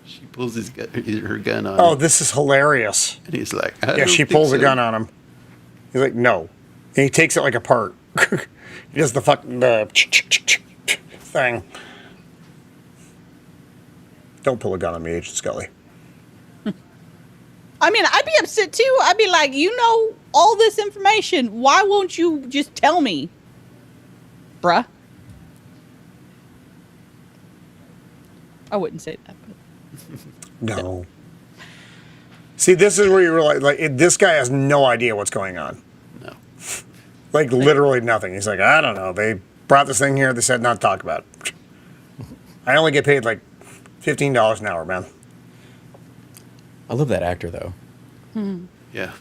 C: she pulls her gun on
G: Oh,
C: him,
G: this is hilarious.
C: and he's like, I
G: Yeah,
C: don't
G: she
C: think
G: pulls a
C: so.
G: gun on him. He's like, no. And he takes it like apart. He does the fucking thing. Don't pull a gun on me, Agent Scully.
E: I mean, I'd be upset too. I'd be like, you know all this information. Why won't you just tell me, bruh? I wouldn't say that. But
G: No. See, this is where you realize, this guy has no idea what's going on.
C: No.
G: Like, literally nothing. He's like, I don't know. They brought this thing here. They said not to talk about it. I only get paid like $15 an hour, man.
F: I love that actor, though.
C: Yeah.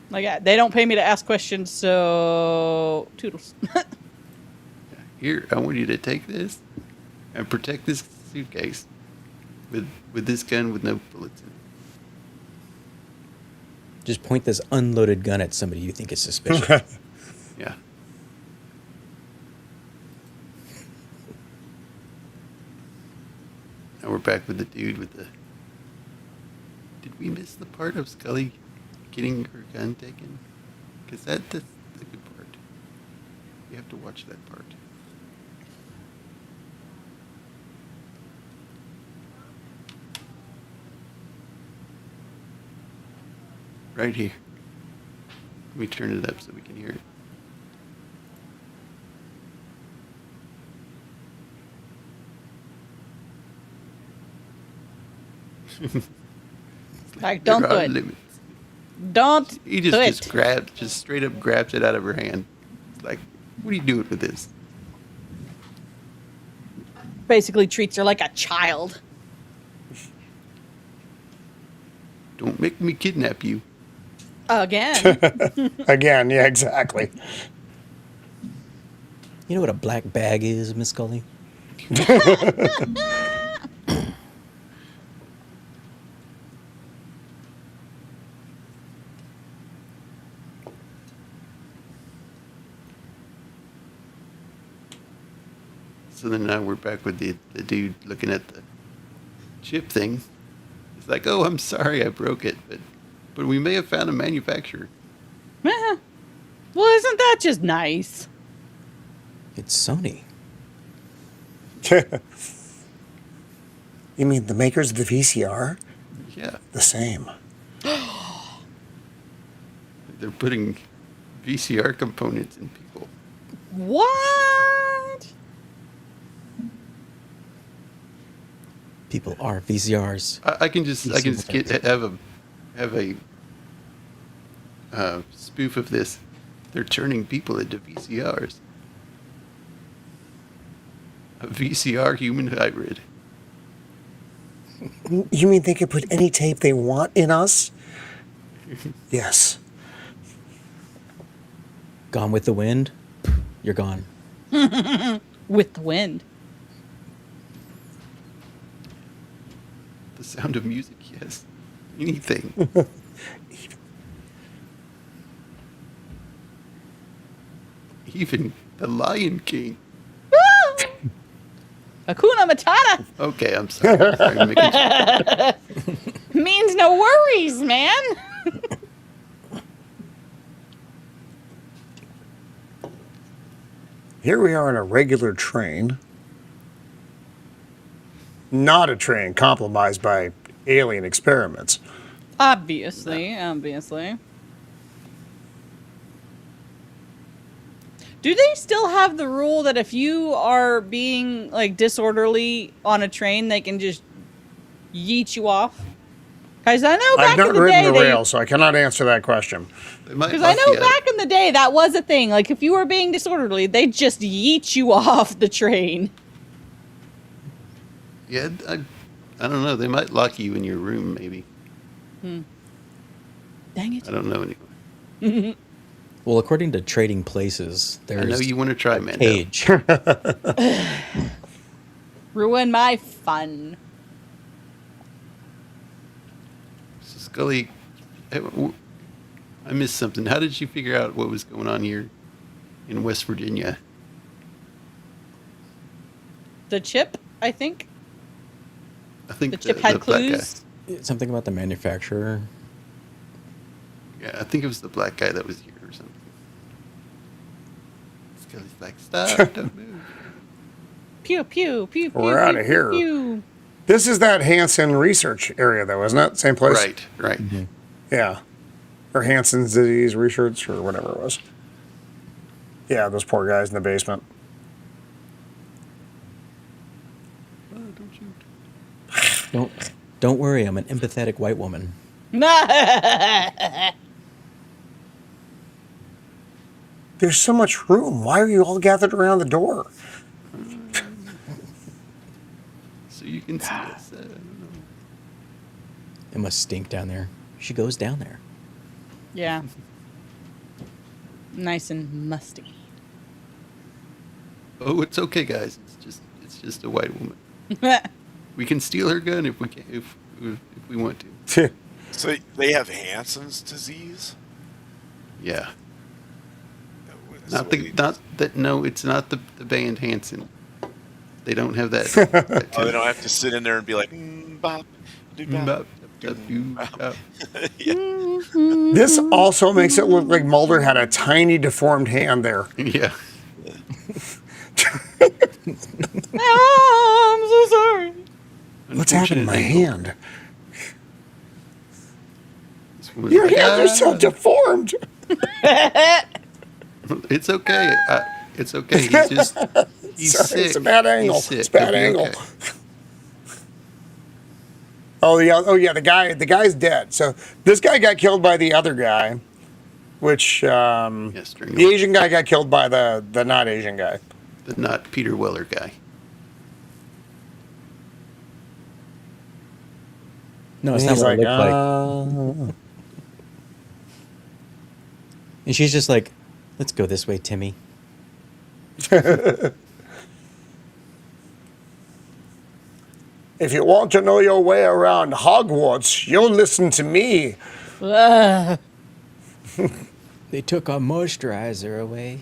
E: like, they don't pay me to ask questions, so toodles.
C: Here, I want you to take this and protect this suitcase with this gun with no bullets in it.
F: Just point this unloaded gun at somebody you think is suspicious.
C: Yeah. Now we're back with the dude with the... Did we miss the part of Scully getting her gun taken? Because that's the good part. We have to watch that part. Right here. Let me turn it up so we can hear it.
E: Like, don't
C: There
E: do
C: are
E: it.
C: limits.
E: Don't
C: He
E: do it.
C: just straight up grabs it out of her hand. It's like, what are you doing with this?
E: Basically treats her like a child.
C: Don't make me kidnap you.
E: Again.
G: Again, yeah, exactly.
F: You know what a black bag is, Miss Scully?
C: So then now we're back with the dude looking at the chip thing. He's like, oh, I'm sorry I broke it, but we may have found a manufacturer.
E: Well, isn't that just nice?
F: It's Sony.
G: You mean the makers of the VCR?
C: Yeah,
G: The same.
C: they're putting VCR components in people.
E: What?
F: People are VCRs.
C: I can just have have a spoof of this. They're turning people into VCRs. A VCR human hybrid.
G: You mean they could put any tape they want in us? Yes.
F: Gone with the wind, you're gone.
E: With the wind.
C: The sound of music, yes. Anything. Even the Lion King.
E: Hakuna Matata
C: Okay, I'm sorry. I'm making
E: means no worries, man.
G: Here we are on a regular train. Not a train compromised by alien experiments.
E: Obviously. Do they still have the rule that if you are being like disorderly on a train, they can just yeet you off? Because I know back
G: I've not
E: in the
G: ridden
E: day,
G: the rail, so I cannot answer that question.
E: because I know back in the day that was a thing. Like if you were being disorderly, they just yeet you off the train.
C: Yeah, I don't know. They might lock you in your room, maybe.
E: Dang it!
C: I don't know anymore.
F: Well, according to Trading Places, there's
C: I know you want to try, Mando.
F: cage.
E: Ruin my fun.
C: So Scully, I missed something. How did you figure out what was going on here in West Virginia?
E: The chip, I think.
C: I think
E: The chip had
C: the black guy.
E: clues.
F: Something about the manufacturer.
C: Yeah, I think it was the black guy that was here or something. Scully's like, stop, don't move.
E: Pew pew pew.
G: We're
E: pew,
G: outta
E: pew,
G: here.
E: pew.
G: This is that Hansen research area, though, isn't it? Same place?
C: Right.
G: Yeah. Or Hansen's disease research or whatever it was. Yeah, those poor guys in the basement.
C: Oh, don't shoot.
F: Don't worry, I'm an empathetic white woman.
G: There's so much room. Why are you all gathered around the door?
C: So you can see us. I don't know.
F: It must stink down there. She goes down there.
E: Yeah. Nice and musty.
C: Oh, it's okay, guys. It's just a white woman. We can steal her gun if we can, if we want to.
D: So they have Hansen's disease?
C: Yeah.
D: Is
C: Not
D: that what
C: not that. No, it's not the band Hanson. They don't have that.
D: Oh, they don't have to sit in there and be like, bop, do bop, do bop. Yeah.
G: This also makes it look like Mulder had a tiny deformed hand there.
C: Yeah.
E: Oh, I'm so sorry.
G: What's happened to my hand?
C: This woman's
G: Your
C: like,
G: hands are so
C: "Ah."
G: deformed.
C: It's okay. It's okay. He's
G: Sorry,
C: sick.
G: it's a bad angle.
C: He's sick.
G: It's a bad
C: He'll be
G: angle.
C: okay.
G: Oh yeah. The guy's dead. So this guy got killed by the other guy, which
C: Yes, during
G: the Asian guy got killed by the not Asian guy.
C: the not Peter Weller guy.
F: No, it's
G: And
F: not
G: he's
F: what it
G: like,
F: looked like. And she's just like, let's go this way, Timmy.
G: If you want to know your way around Hogwarts, you'll listen to me.
E: Ugh.
F: They took our moisturizer away.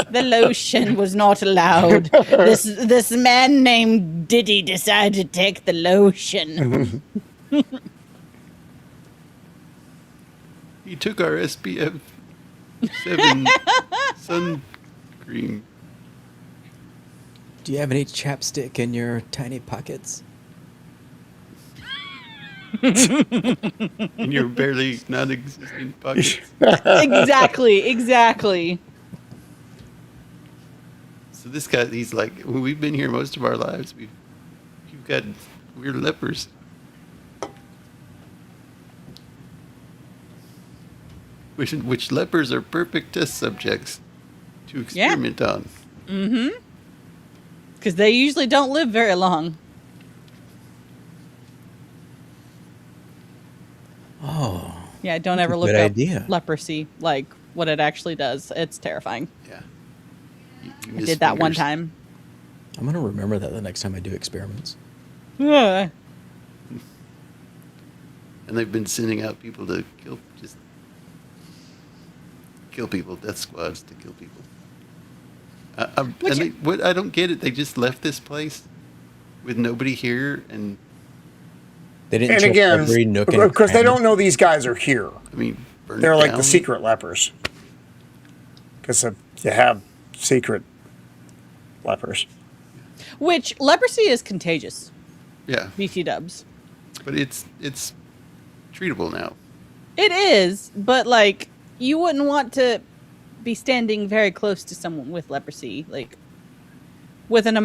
E: The lotion was not allowed. This man named Diddy decided to take the lotion.
C: He took our SPF 7 sun cream.
F: Do you have any chapstick in your tiny pockets?
C: In your barely non-existent pockets.
E: Exactly.
C: So this guy, he's like, we've been here most of our lives. We've got we're lepers. which lepers are perfect test subjects to experiment on.
E: Mm-hmm. Because they usually don't live very long.
F: Oh.
E: Yeah, don't ever look
F: good
E: up
F: idea.
E: leprosy, like what it actually does. It's terrifying.
C: Yeah.
E: I did that one time.
F: I'm going to remember that the next time I do experiments.
E: Ugh.
C: And they've been sending out people to kill people, death squads to kill people. What I don't get it. They just left this place with nobody here, and
F: They didn't
G: And
F: check
G: again,
F: every nook and
G: because they
F: cranny.
G: don't know these guys are here.
C: I mean, burn
G: They're
C: it
G: like
C: down.
G: the secret lepers. Because you have secret lepers.
E: Which leprosy is contagious.
C: Yeah,
E: BT dubs.
C: but it's treatable now.
E: It is, but like you wouldn't want to be standing very close to someone with leprosy, like with an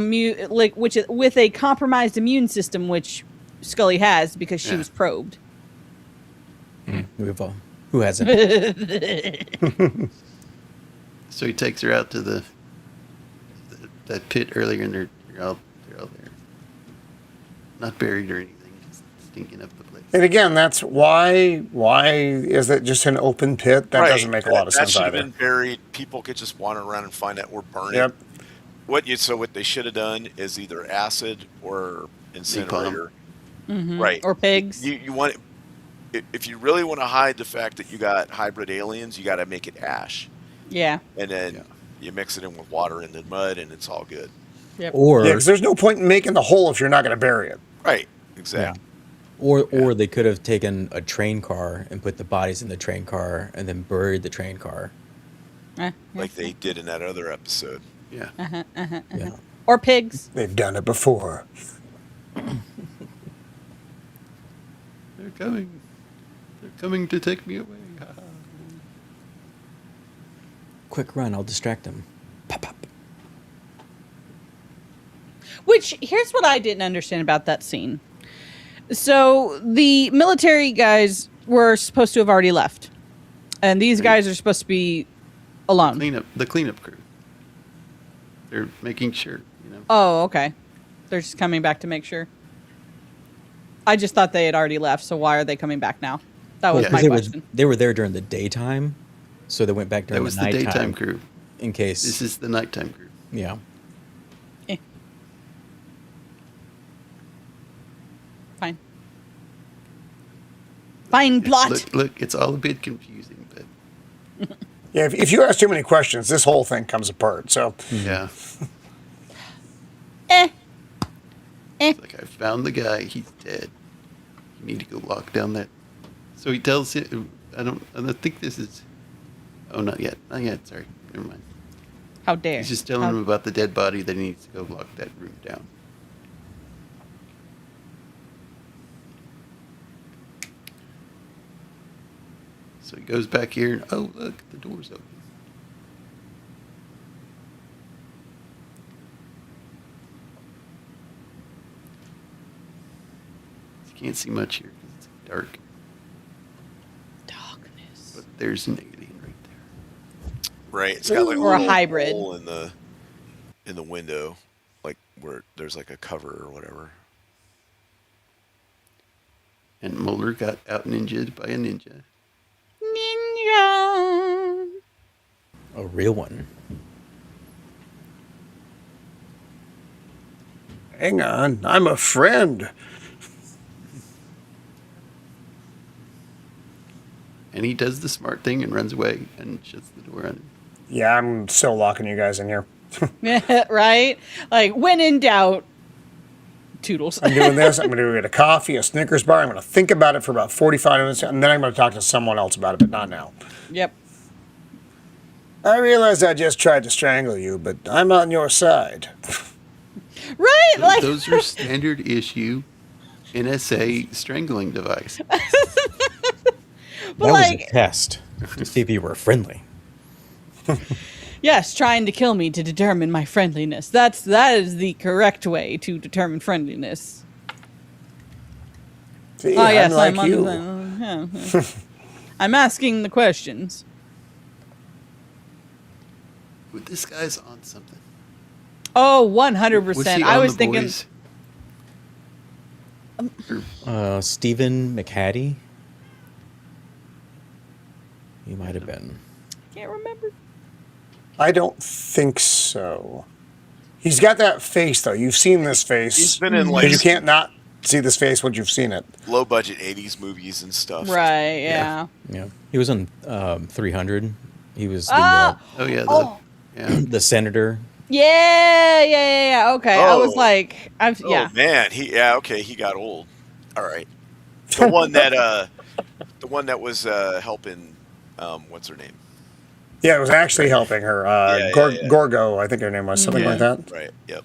E: with a compromised immune system, which Scully has because she was probed.
F: Who hasn't?
C: So he takes her out to that pit earlier, and they're all there, not buried or anything, just stinking up the place.
G: And again, that's why is it just an open pit? That doesn't make a lot of sense
D: That should
G: either.
D: have been buried. People could just wander around and find out we're burning.
G: Yep.
D: What they should have done is either acid or incinerator.
E: Mhm.
D: Right.
E: Or pigs.
D: You want, if you really want to hide the fact that you got hybrid aliens, you got to make it ash,
E: Yeah.
D: and then you mix it in with water and then mud, and it's all good.
E: Yep.
F: Or
G: Yeah, because there's no point in making the hole if you're not going to bury it.
D: Right. Exactly.
F: or they could have taken a train car and put the bodies in the train car and then buried the train car.
D: Like they did in that other episode.
C: Yeah.
F: Yeah.
E: Or pigs.
G: They've done it before.
C: They're coming. They're coming to take me away.
F: Quick run, I'll distract them. Pop, pop.
E: Which, here's what I didn't understand about that scene. So, the military guys were supposed to have already left. And these guys are supposed to be alone.
C: The cleanup crew. They're making sure,
E: Oh, okay. They're just coming back to make sure. I just thought they had already left, so why are they coming back now? That was my question.
F: They were there during the daytime, so they went back during
C: That was
F: the
C: the
F: nighttime.
C: daytime crew.
F: In case.
C: This is the nighttime crew.
F: Yeah.
E: Fine. Fine plot.
C: Look, it's all a bit confusing, but
G: Yeah, if you ask too many questions, this whole thing comes apart. So
C: yeah. It's like, I found the guy. He's dead. You need to go lock down that. So he tells him, I don't think this is. Oh, not yet. Not yet. Sorry. Never mind.
E: How dare.
C: He's just telling him about the dead body that he needs to go lock that room down. So he goes back here and, oh, look, the door's open. You can't see much here because it's dark.
E: Darkness.
C: But there's an alien right there.
D: Right. It's got like
E: Or a
D: little
E: hybrid.
D: hole in the window, like where there's like a cover or whatever.
C: And Mulder got out ninja'd by a ninja.
E: Ninja.
F: A real one.
G: hang on, I'm a friend.
C: And he does the smart thing and runs away and shuts the door on him.
G: Yeah, I'm still locking you guys in here.
E: Right? Like, when in doubt, toodles.
G: I'm doing this. I'm going to go get a coffee, a Snickers bar. I'm going to think about it for about 45 minutes, and then I'm going to talk to someone else about it, but not now.
E: Yep.
G: I realize I just tried to strangle you, but I'm on your side.
E: Right? Like,
C: Those are standard issue NSA strangling device.
E: but
F: That
E: like,
F: was a test to see if you were friendly.
E: yes, trying to kill me to determine my friendliness. That is the correct way to determine friendliness.
G: See,
E: Oh, yes,
G: I'm like
E: on
G: you.
E: the... I'm asking the questions.
C: But this guy's on something.
E: Oh,
C: Was
E: 100%.
C: he
E: I
C: on
E: was
C: The
E: thinking.
C: Boys?
F: Stephen McHattie. He might have been.
E: Can't remember.
G: I don't think so. He's got that face, though. You've seen this face.
D: He's been in like
G: And you can't not see this face once you've seen it.
D: low budget 80s movies and stuff.
E: Right, yeah.
F: Yeah. He was on 300. He was
E: Ah!
C: Oh yeah,
F: the senator.
E: Yeah. Okay. I was
D: Oh.
E: like,
D: Oh
E: yeah.
D: man, he got old. All right. The one that was helping what's her name?
G: Yeah, it was actually helping her.
D: Yeah.
G: Gorgo, I think her name was, something like that.
D: Right. Yep.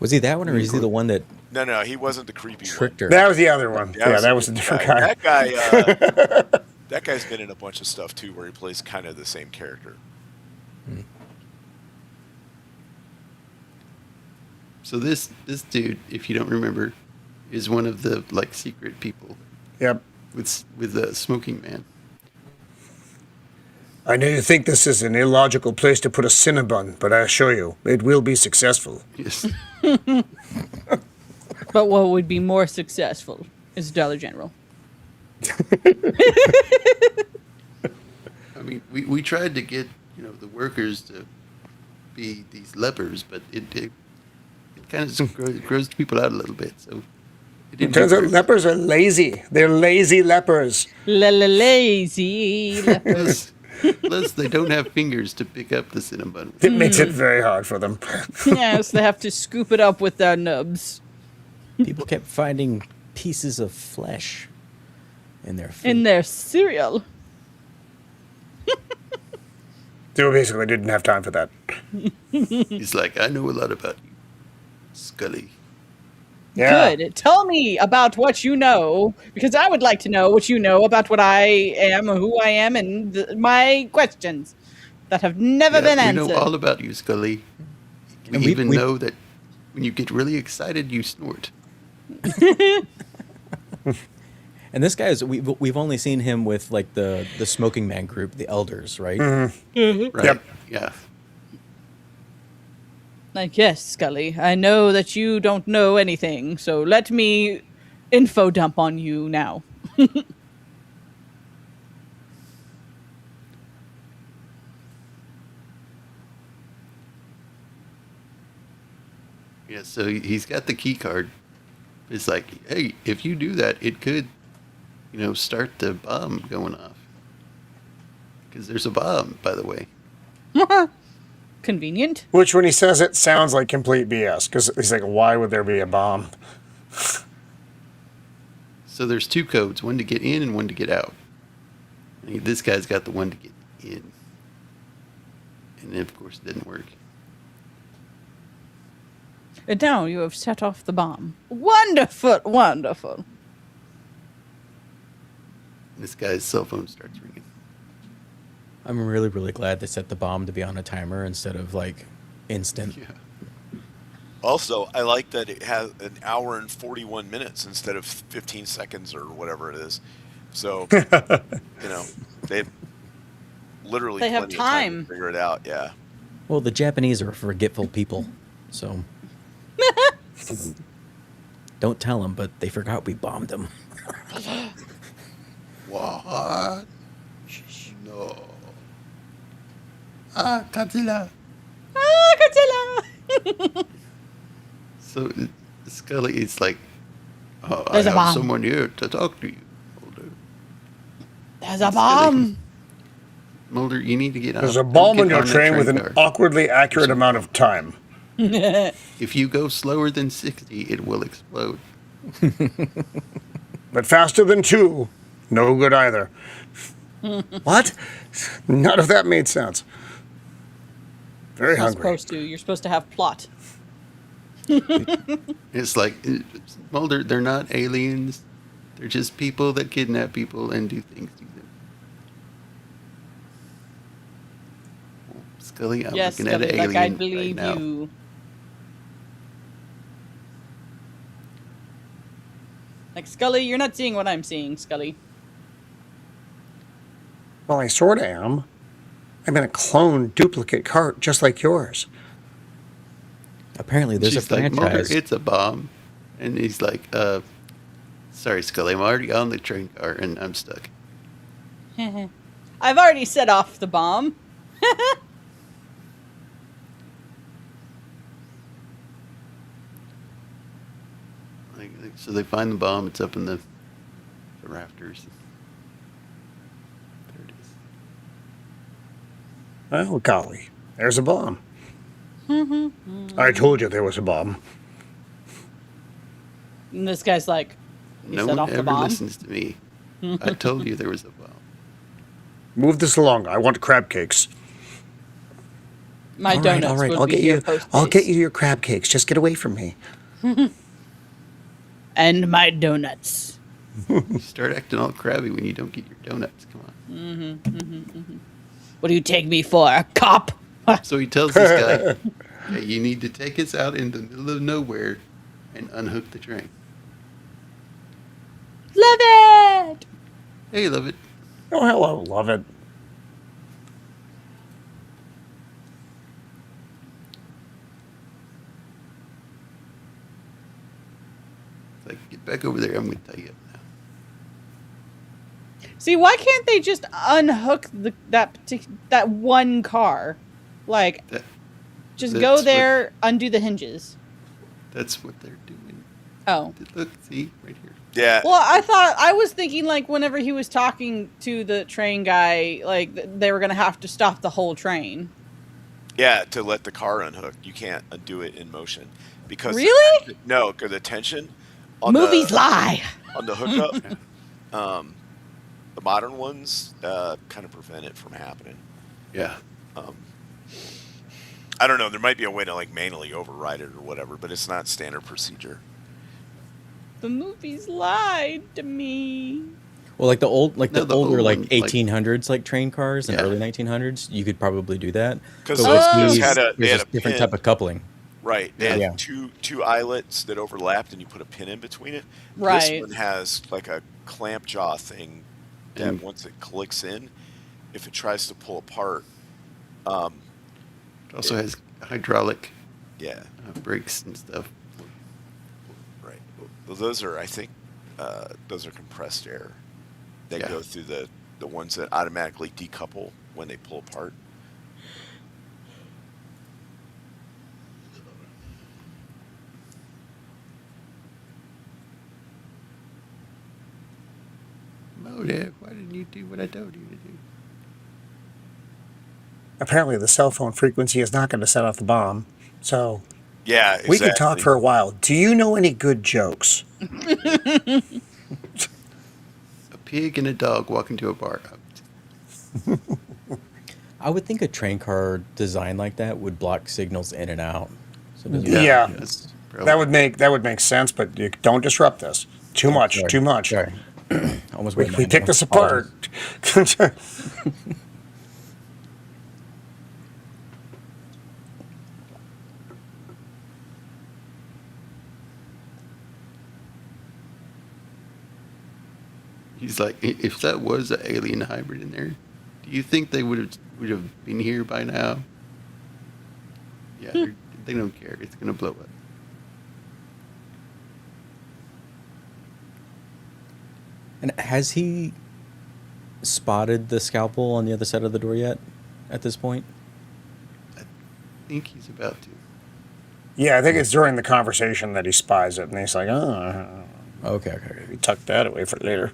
F: Was he that one, or is he the one that
D: No, he wasn't the creepy
F: tricked her?
G: That was the other one. That was a different guy.
D: That guy that guy's been in a bunch of stuff too where he plays kind of the same character.
C: So this dude, if you don't remember, is one of the like secret people
G: Yep.
C: with the smoking man.
G: I know you think this is an illogical place to put a Cinnabon, but I assure you, it will be successful.
C: Yes.
E: But what would be more successful is Dollar General.
C: I mean, we tried to get the workers to be these lepers, but it kind of grows people out a little bit. So it didn't
G: Turns
C: do
G: out
C: very
G: lepers are lazy. They're lazy lepers.
E: Lazy
C: well.
E: leopard.
C: Plus, they don't have fingers to pick up the Cinnabon.
G: It makes it very hard for them.
E: Yes, they have to scoop it up with their nubs.
F: People kept finding pieces of flesh in their food.
E: In their cereal.
G: They basically didn't have time for that.
C: He's like, I know a lot about you, Scully.
G: Yeah.
E: Good. Tell me about what you know, because I would like to know what you know about what I am, who I am, and my questions that have never been
C: We
E: answered.
C: know all about you, Scully. We
F: And
C: even know that when you get really excited, you snort.
F: And this guy is we've only seen him with like the smoking man group, the elders, right?
C: Right?
G: Yep.
C: Yeah.
E: Like, yes, Scully, I know that you don't know anything, so let me info dump on you now.
C: Yeah, so he's got the key card. It's like, hey, if you do that, it could, start the bomb going off. Because there's a bomb, by the way.
E: Convenient.
G: Which, when he says it, sounds like complete BS. Because he's like, why would there be a bomb?
C: So there's two codes, one to get in and one to get out. And this guy's got the one to get in. And then, of course, it didn't work.
E: And now you have set off the bomb. Wonderful, wonderful.
C: This guy's cell phone starts ringing.
F: I'm really, really glad they set the bomb to be on a timer instead of like instant.
C: Yeah.
D: Also, I like that it has an hour and 41 minutes instead of 15 seconds or whatever it is. So, they literally
E: They have
D: plenty of time
E: time.
D: to figure it out. Yeah.
F: Well, the Japanese are forgetful people, so don't tell them. But they forgot we bombed them.
C: What? No. Ah, Godzilla.
E: Ah, Godzilla!
C: So Scully is like, oh, I
E: There's a
C: have
E: bomb.
C: someone here to talk to you, Mulder.
E: There's a bomb!
C: Mulder, you need to get on.
G: There's a
C: don't
G: bomb
C: get
G: on your
C: that
G: train with an
C: car.
G: awkwardly accurate amount of time.
C: If you go slower than 60, it will explode.
G: But faster than 2, no good either. What? None of that made sense. Very
E: You're not
G: hungry.
E: supposed to. You're supposed to have plot.
C: It's like, Mulder, they're not aliens. They're just people that kidnap people and do things to them. Scully, I'm
E: Yes,
C: looking at
E: Scully,
C: an
E: like
C: alien
E: I believe
C: right now.
E: you. Like, Scully, you're not seeing what I'm seeing, Scully.
G: Well, I sort of am. I'm in a clone duplicate cart just like yours.
F: Apparently, there's
C: She's
F: a
C: like, Mulder,
F: franchise.
C: it's a bomb. And he's like, sorry, Scully, I'm already on the train car and I'm stuck.
E: I've already set off the bomb.
C: So they find the bomb. It's up in the rafters. There it is.
G: Oh, golly. There's a bomb. I told you there was a bomb.
E: And this guy's like, you
C: No
E: set
C: one
E: off the
C: ever
E: bomb?
C: listens to me. I told you there was a bomb.
G: Move this along. I want crab cakes.
E: My
G: All
E: donuts
G: right.
E: would
G: I'll
E: be
G: get
E: here
G: you.
E: post
G: I'll get
E: haste.
G: you your crab cakes. Just get away from me.
E: And my donuts.
C: You start acting all crabby when you don't get your donuts. Come on.
E: What do you take me for, a cop?
C: So he tells this guy, hey, you need to take us out in the middle of nowhere and unhook the train.
E: Love it!
C: Hey, love it.
G: Oh, hello. Love it.
C: It's like, get back over there. I'm going to tie you up now.
E: See, why can't they just unhook that one car? Like,
C: That,
E: just
C: that's
E: go
C: what-
E: there, undo the hinges.
C: That's what they're doing.
E: Oh.
C: Look, see, right here.
D: Yeah.
E: Well, I was thinking, like, whenever he was talking to the train guy, like, they were going to have to stop the whole train.
D: Yeah, to let the car unhook. You can't undo it in motion. Because
E: Really?
D: No, because the tension on
E: Movies lie.
D: on the hookup, the modern ones kind of prevent it from happening.
C: Yeah.
D: I don't know. There might be a way to like manually override it or whatever, but it's not standard procedure.
E: The movies lied to me.
F: Well, like the old, like
C: No,
F: the
C: the
F: older,
C: old
F: like
C: one, like-
F: 1800s, like train cars and
C: Yeah.
F: early 1900s, you could probably do that.
D: 'Cause
F: But
D: those
F: with
D: had
F: these,
D: a- they
F: there's
D: had
F: a
D: a
F: different
D: pin.
F: type of coupling.
D: Right. They had
F: Yeah.
D: two eyelets that overlapped, and you put a pin in between it.
E: Right.
D: This one has like a clamp jaw thing that
C: And-
D: once it clicks in, if it tries to pull apart,
C: It also has hydraulic
D: yeah,
C: brakes and stuff.
D: right. Well, those are, I think, those are compressed air that
C: Yeah.
D: go through the ones that automatically decouple when they pull apart.
C: Mulder, why didn't you do what I told you to do?
G: Apparently, the cell phone frequency is not going to set off the bomb. So
D: Yeah, exactly.
G: we can talk for a while. Do you know any good jokes?
C: A pig and a dog walk into a bar.
F: I would think a train car design like that would block signals in and out. So it doesn't
G: Yeah.
C: That's probably-
G: That would make sense, but you don't disrupt this. Too much.
F: Sorry.
G: Too much.
F: Sorry. Almost
G: We,
F: went
G: we
F: mad
G: picked
F: now.
G: this apart.
C: He's like, if that was an alien hybrid in there, do you think they would have been here by now? Yeah, they don't care. It's gonna blow up.
F: And has he spotted the scalpel on the other side of the door yet? At this point,
C: I think he's about to.
G: Yeah, I think it's during the conversation that he spies it, and he's like,
F: okay.
G: we tucked that away for later.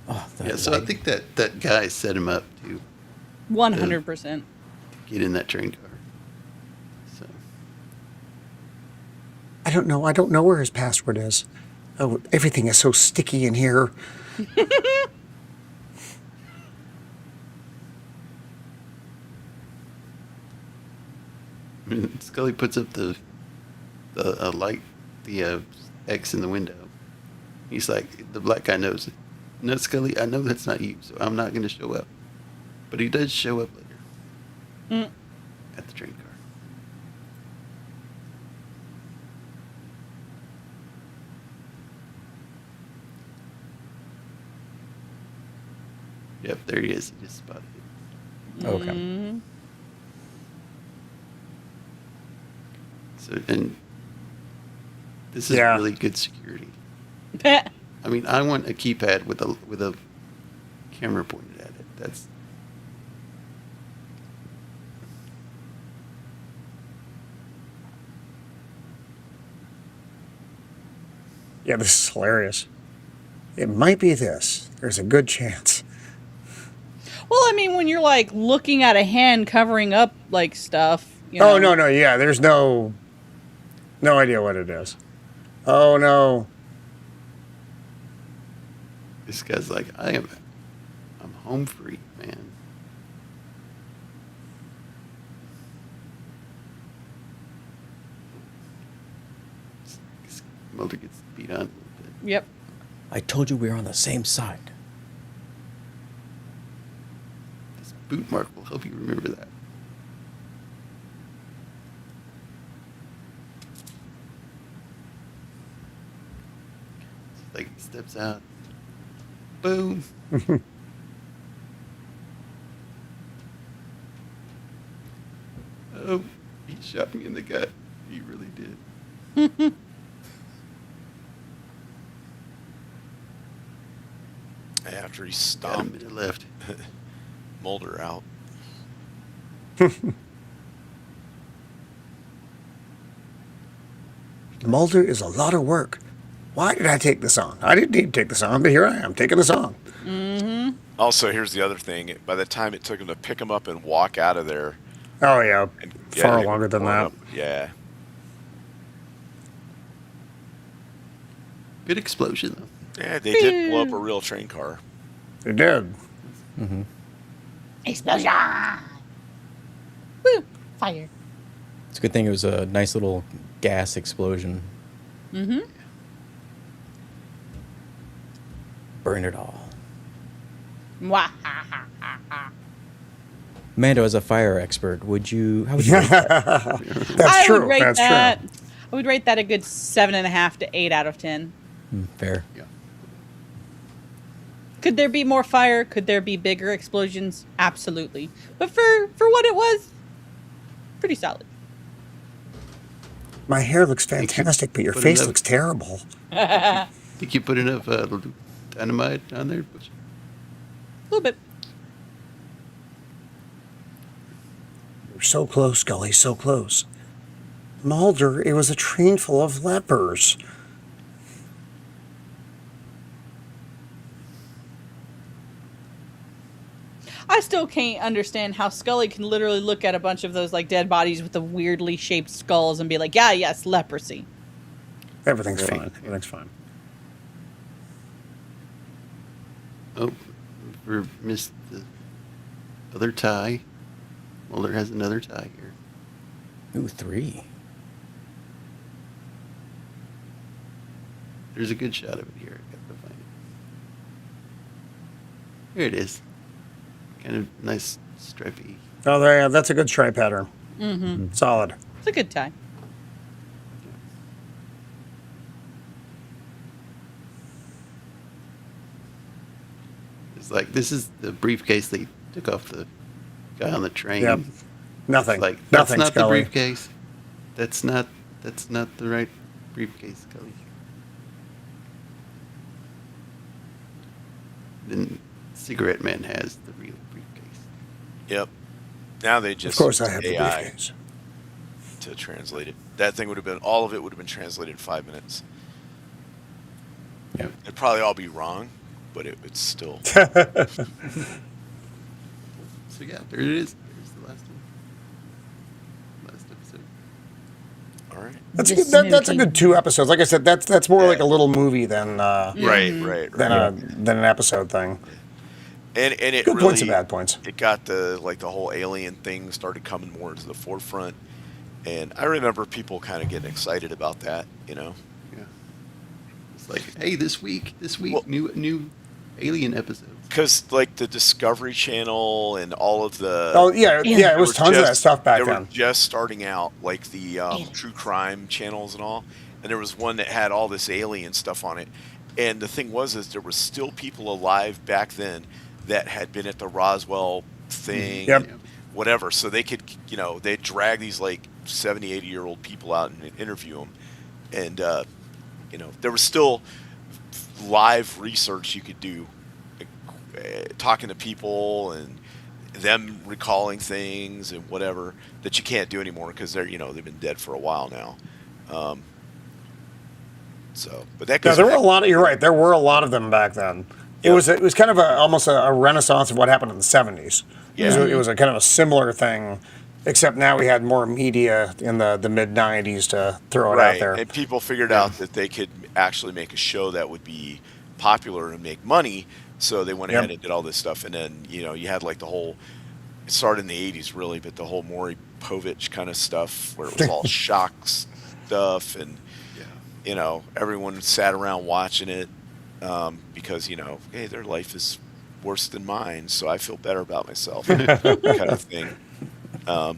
F: Oh, that
C: Yeah, so I
F: light.
C: think that guy set him up to
E: 100%.
C: get in that train car. So
G: I don't know. I don't know where his password is. Oh, everything is so sticky in here.
C: Scully puts up the light, the X in the window. He's like, the black guy knows it. No, Scully, I know that's not you, so I'm not going to show up. But he does show up later.
E: Mm.
C: At the train car. Yep, there he is. He just spotted it.
F: Okay.
E: Mm.
C: So, and this is
G: Yeah.
C: really good security. I mean, I want a keypad with a camera pointed at it. That's
G: Yeah, this is hilarious. It might be this. There's a good chance.
E: Well, I mean, when you're like looking at a hand covering up like stuff. You
G: Oh,
E: know.
G: no. Yeah, there's no idea what it is. Oh, no.
C: this guy's like, I'm home free, man. Mulder gets beat on a little bit.
E: Yep.
F: I told you we were on the same side.
C: This boot mark will help you remember that. Like he steps out. Boom. Oh, he shot me in the gut. He really did.
D: After he
C: Got a
D: stomped
C: minute left.
D: Mulder out.
G: Mulder is a lot of work. Why did I take this on? I didn't need to take this on, but here I am taking this on.
E: Mm-hmm.
D: Also, here's the other thing. By the time it took him to pick him up and walk out of there,
G: Oh, yeah.
D: and
G: Far
D: they were
G: longer than
D: blown
G: that.
D: up. Yeah.
C: Good explosion, though.
D: Yeah, they did blow up a real train car.
G: They did.
F: Mm-hmm.
E: Explosion! Woo! Fire.
F: It's a good thing it was a nice little gas explosion.
E: Mm-hmm.
F: Burn it all.
E: Mwahahaha.
F: Mando, as a fire expert, would you? How would you? Rate that?
G: That's
E: I
G: true.
E: would rate
G: That's
E: that.
G: true.
E: I would rate that a good 7.5 to 8 out of 10.
F: Fair.
C: Yeah.
E: Could there be more fire? Could there be bigger explosions? Absolutely. But for what it was, pretty solid.
G: My hair looks fantastic, but your
C: Put
G: face
C: enough-
G: looks terrible.
C: Think you put enough dynamite on there?
E: A little bit.
G: You're so close, Scully, so close. Mulder, it was a train full of lepers.
E: I still can't understand how Scully can literally look at a bunch of those like dead bodies with the weirdly shaped skulls and be like, yeah, yes, leprosy.
G: Everything's
C: Right.
G: fine. Everything's fine.
C: Oh, we missed the other tie. Mulder has another tie here.
F: Ooh, 3.
C: There's a good shot of it here. I gotta find it. Here it is. Kind of nice stripy.
G: Oh, there, that's a good stripe pattern.
E: Mm-hmm.
G: Solid.
E: It's a good tie.
C: It's like this is the briefcase they took off the guy on the train.
G: Yep. Nothing.
C: It's like that's
G: Nothing,
C: not the
G: Scully.
C: briefcase. That's not the right briefcase, Scully. Then Cigarette Man has the real briefcase.
D: Yep. Now they
G: Of
D: just
G: course I
D: use
G: have the
D: AI
G: briefcase.
D: to translate it. That thing would have been, all of it would have been translated in 5 minutes.
F: Yeah.
D: It'd probably all be wrong, but it's still.
C: So yeah, there it is. There's the last one. Last episode.
D: All right.
G: That's a
E: Just
G: good, that's a
E: smoking.
G: good 2 episodes. Like I said, that's more
D: Yeah.
G: like a little movie than
D: Right.
G: than an episode thing.
D: And it
G: Good
D: really,
G: points and bad points.
D: It got the whole alien thing started coming more into the forefront, and I remember people kind of getting excited about that.
C: Yeah. It's like, hey, this week,
D: Well-
C: new alien episodes.
D: Because like the Discovery Channel and all of the
G: Oh yeah, it was tons of that stuff back
D: they
G: then.
D: were just starting out, like the true crime channels and all. And there was one that had all this alien stuff on it. And the thing was, is there was still people alive back then that had been at the Roswell thing,
G: Yep.
D: and whatever. So they could, they'd drag these like 70, 80-year-old people out and interview them. And, there was still live research you could do, talking to people and them recalling things and whatever that you can't do anymore because they've been dead for a while now. But that goes.
G: No, there were a lot. You're right. There were a lot of them back then. It was kind of almost a renaissance of what happened in the 70s.
D: Yeah.
G: It was a kind of a similar thing, except now we had more media in the mid 90s to throw it out there.
D: And people figured out that they could actually make a show that would be popular and make money. So they went ahead and did all this stuff. And then, you had like the whole, it started in the 80s really, but the whole Maury Povich kind of stuff where it was all shock stuff. And, everyone sat around watching it because, hey, their life is worse than mine. So I feel better about myself kind of thing. Well,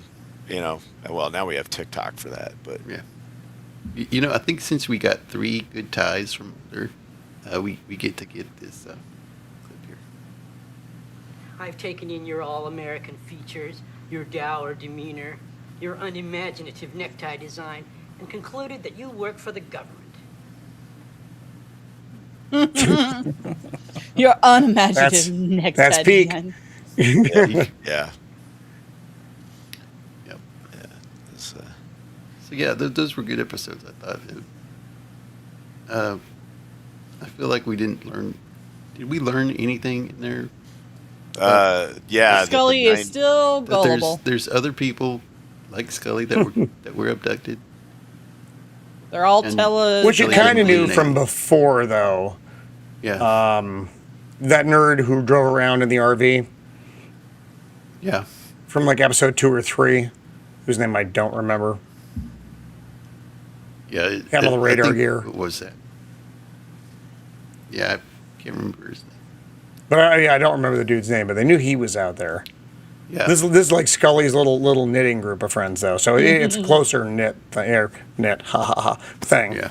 D: now we have TikTok for that. But
C: yeah. I think since we got 3 good ties from Mulder, we get to get this clip here.
H: I've taken in your all-American features, your dour demeanor, your unimaginative necktie design, and concluded that you work for the government.
E: Your unimaginative next
G: that's peak.
E: design.
D: yeah.
C: Yep.
D: Yeah. It's,
C: So yeah, those were good episodes. I thought. I feel like we didn't learn. Did we learn anything in there?
D: yeah.
E: Scully is still
C: That
E: gullible.
C: there's other people like Scully that were abducted.
E: They're all
C: And-
G: Which you
C: Really
G: kind of
C: didn't
G: knew
C: lean
G: from
C: in.
G: before, though.
C: Yeah.
G: That nerd who drove around in the RV
C: yeah.
G: from like episode 2 or 3, whose name I don't remember.
C: Yeah.
G: Had all the
C: I
G: radar
C: think-
G: gear.
C: What was that? Yeah, I can't remember his name.
G: But I don't remember the dude's name, but they knew he was out there.
C: Yeah.
G: This is like Scully's little knitting group of friends, though. So it's a closer knit thing.
C: Yeah.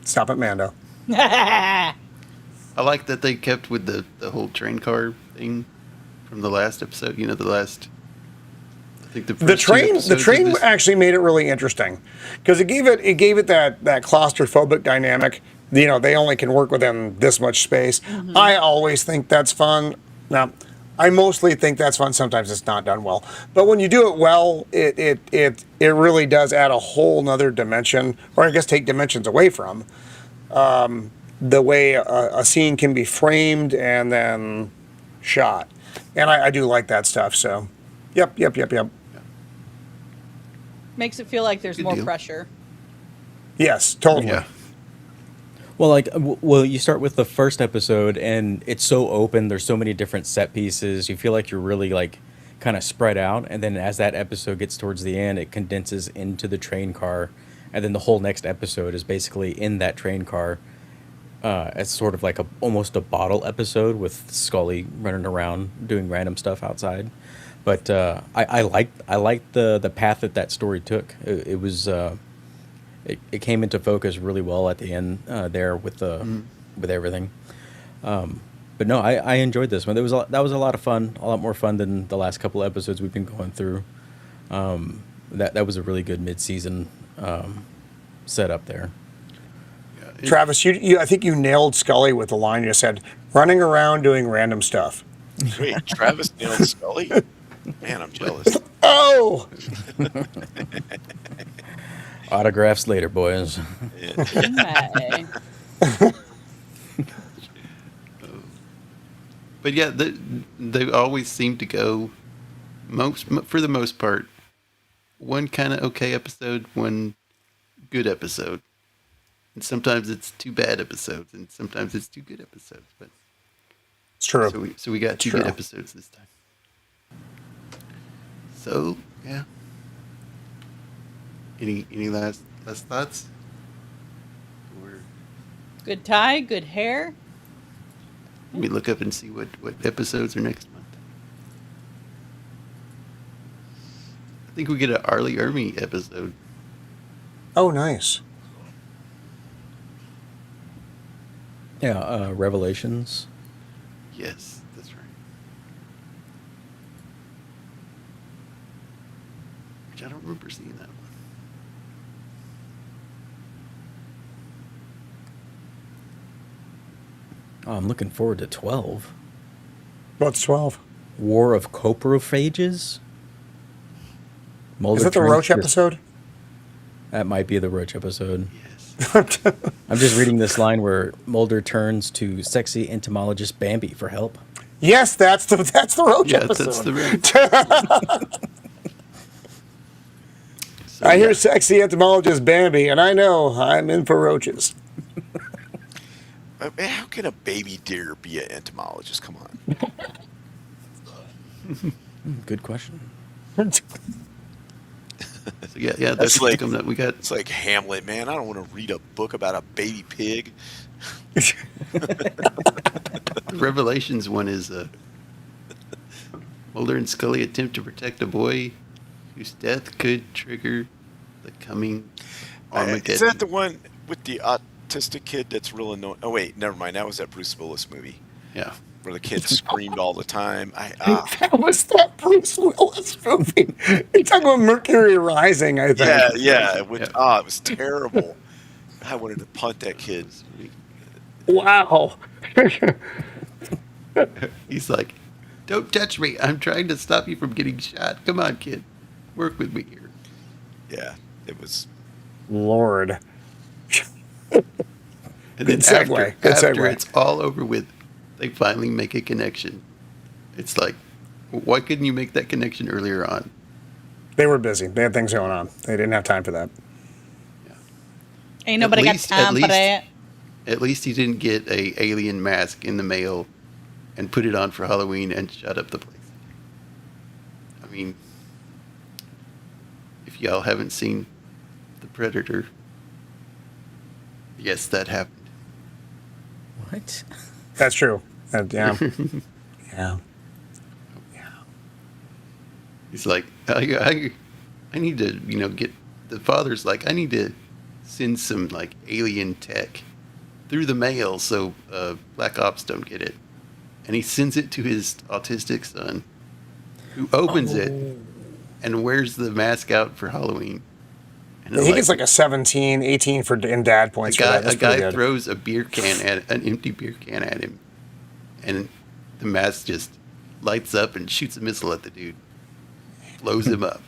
G: Stop it, Mando.
C: I like that they kept with the whole train car thing from the last episode. The last. I think the
G: The
C: first two
G: train
C: episodes of this-
G: actually made it really interesting because it gave it that claustrophobic dynamic. They only can work within this much space. I always think that's fun. Now, I mostly think that's fun. Sometimes it's not done well, but when you do it well, it really does add a whole nother dimension, or I guess take dimensions away from the way a scene can be framed and then shot. And I do like that stuff. So, yep.
E: Makes it feel like there's
C: Good
E: more
C: deal.
E: pressure.
G: Yes, totally.
C: Yeah.
F: Well, you start with the first episode, and it's so open. There's so many different set pieces. You feel like you're really like kind of spread out, and then as that episode gets towards the end, it condenses into the train car, and then the whole next episode is basically in that train car. It's sort of like almost a bottle episode with Scully running around doing random stuff outside. But I liked the path that story took. It was. It came into focus really well at the end there with everything. But no, I enjoyed this one. That was a lot of fun, a lot more fun than the last couple episodes we've been going through. That was a really good mid-season setup there.
G: Travis, I think you nailed Scully with the line you said, running around doing random stuff.
D: Wait, Travis nailed Scully? Man, I'm jealous.
G: Oh!
F: Autographs later, boys.
E: Okay.
C: But yeah, they always seem to go for the most part, one kind of okay episode, one good episode. And sometimes it's 2 bad episodes, and sometimes it's 2 good episodes. But
G: It's true.
C: so we got 2
G: True.
C: good episodes this time. So yeah. Any last thoughts? Or
E: Good tie, good hair.
C: Let me look up and see what episodes are next month. I think we get an Arlie Ermy episode.
G: Oh, nice.
F: Yeah, Revelations.
C: Yes, that's right. Which I don't remember seeing that one.
F: Oh, I'm looking forward to 12.
G: What's 12?
F: War of Coprophages. Mulder
G: Is that the
F: turns
G: Roach
F: to-
G: episode?
F: That might be the Roach episode.
C: Yes.
F: I'm just reading this line where Mulder turns to sexy entomologist Bambi for help.
G: Yes, that's the Roach
C: Yeah,
G: episode.
C: that's the right. So,
G: I hear
C: yeah.
G: sexy entomologist Bambi, and I know I'm in for roaches.
D: Man, how can a baby deer be an entomologist? Come on.
F: Good question.
C: So yeah, that's
D: like-
C: coming up. We got
D: It's like Hamlet, man. I don't want to read a book about a baby pig.
C: the Revelations one is Mulder and Scully attempt to protect a boy whose death could trigger the coming Armageddon.
D: Is that the one with the autistic kid that's real annoying? Oh, wait, never mind. That was that Bruce Willis movie
C: Yeah.
D: where the kid screamed all the time.
G: That was that Bruce Willis movie. You're talking about Mercury Rising, I think.
D: Yeah. It was terrible. I wanted to punt that kid.
G: Wow.
C: He's like, "Don't touch me. I'm trying to stop you from getting shot. Come on, kid. Work with me here."
D: Yeah, it was.
G: Lord.
C: And then
G: Good segue. Good
C: after
G: segue.
C: it's all over with, they finally make a connection. It's like, why couldn't you make that connection earlier on?
G: They were busy. They had things going on. They didn't have time for that.
E: Ain't nobody got
C: least-
E: time
C: at
E: for
C: least-
E: that.
C: At least he didn't get a alien mask in the mail and put it on for Halloween and shut up the place. I mean, if y'all haven't seen The Predator, yes, that happened.
F: What?
G: That's true. Yeah. Yeah.
C: He's like, I need to, get, the father's like, I need to send some, like, alien tech through the mail so Black Ops don't get it. And he sends it to his autistic son, who opens it and wears the mask out for Halloween. And
G: I think it's like a 17, 18 in dad points for that.
C: a
G: That's pretty
C: guy
G: good.
C: throws a beer can an empty beer can at him, and the mask just lights up and shoots a missile at the dude, blows him up.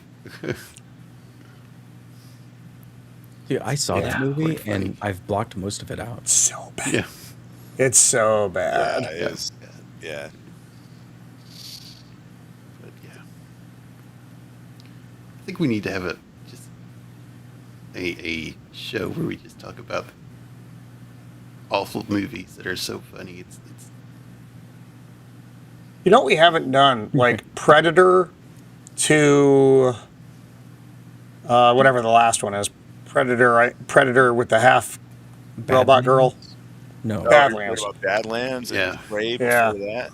F: Dude, I saw
G: Yeah,
F: that movie
C: quite funny.
F: and I've blocked most of it out.
G: It's so bad.
C: Yeah,
G: It's so bad.
D: Yeah, it is. Yeah.
C: but yeah, I think we need to have a show where we just talk about awful movies that are so funny. It's
G: You know what we haven't done? Like Predator to whatever the last one is. Predator with the half robot girl.
F: No.
G: Badlands.
D: What about Badlands and
C: Yeah.
D: Prey
G: Yeah.
D: before that?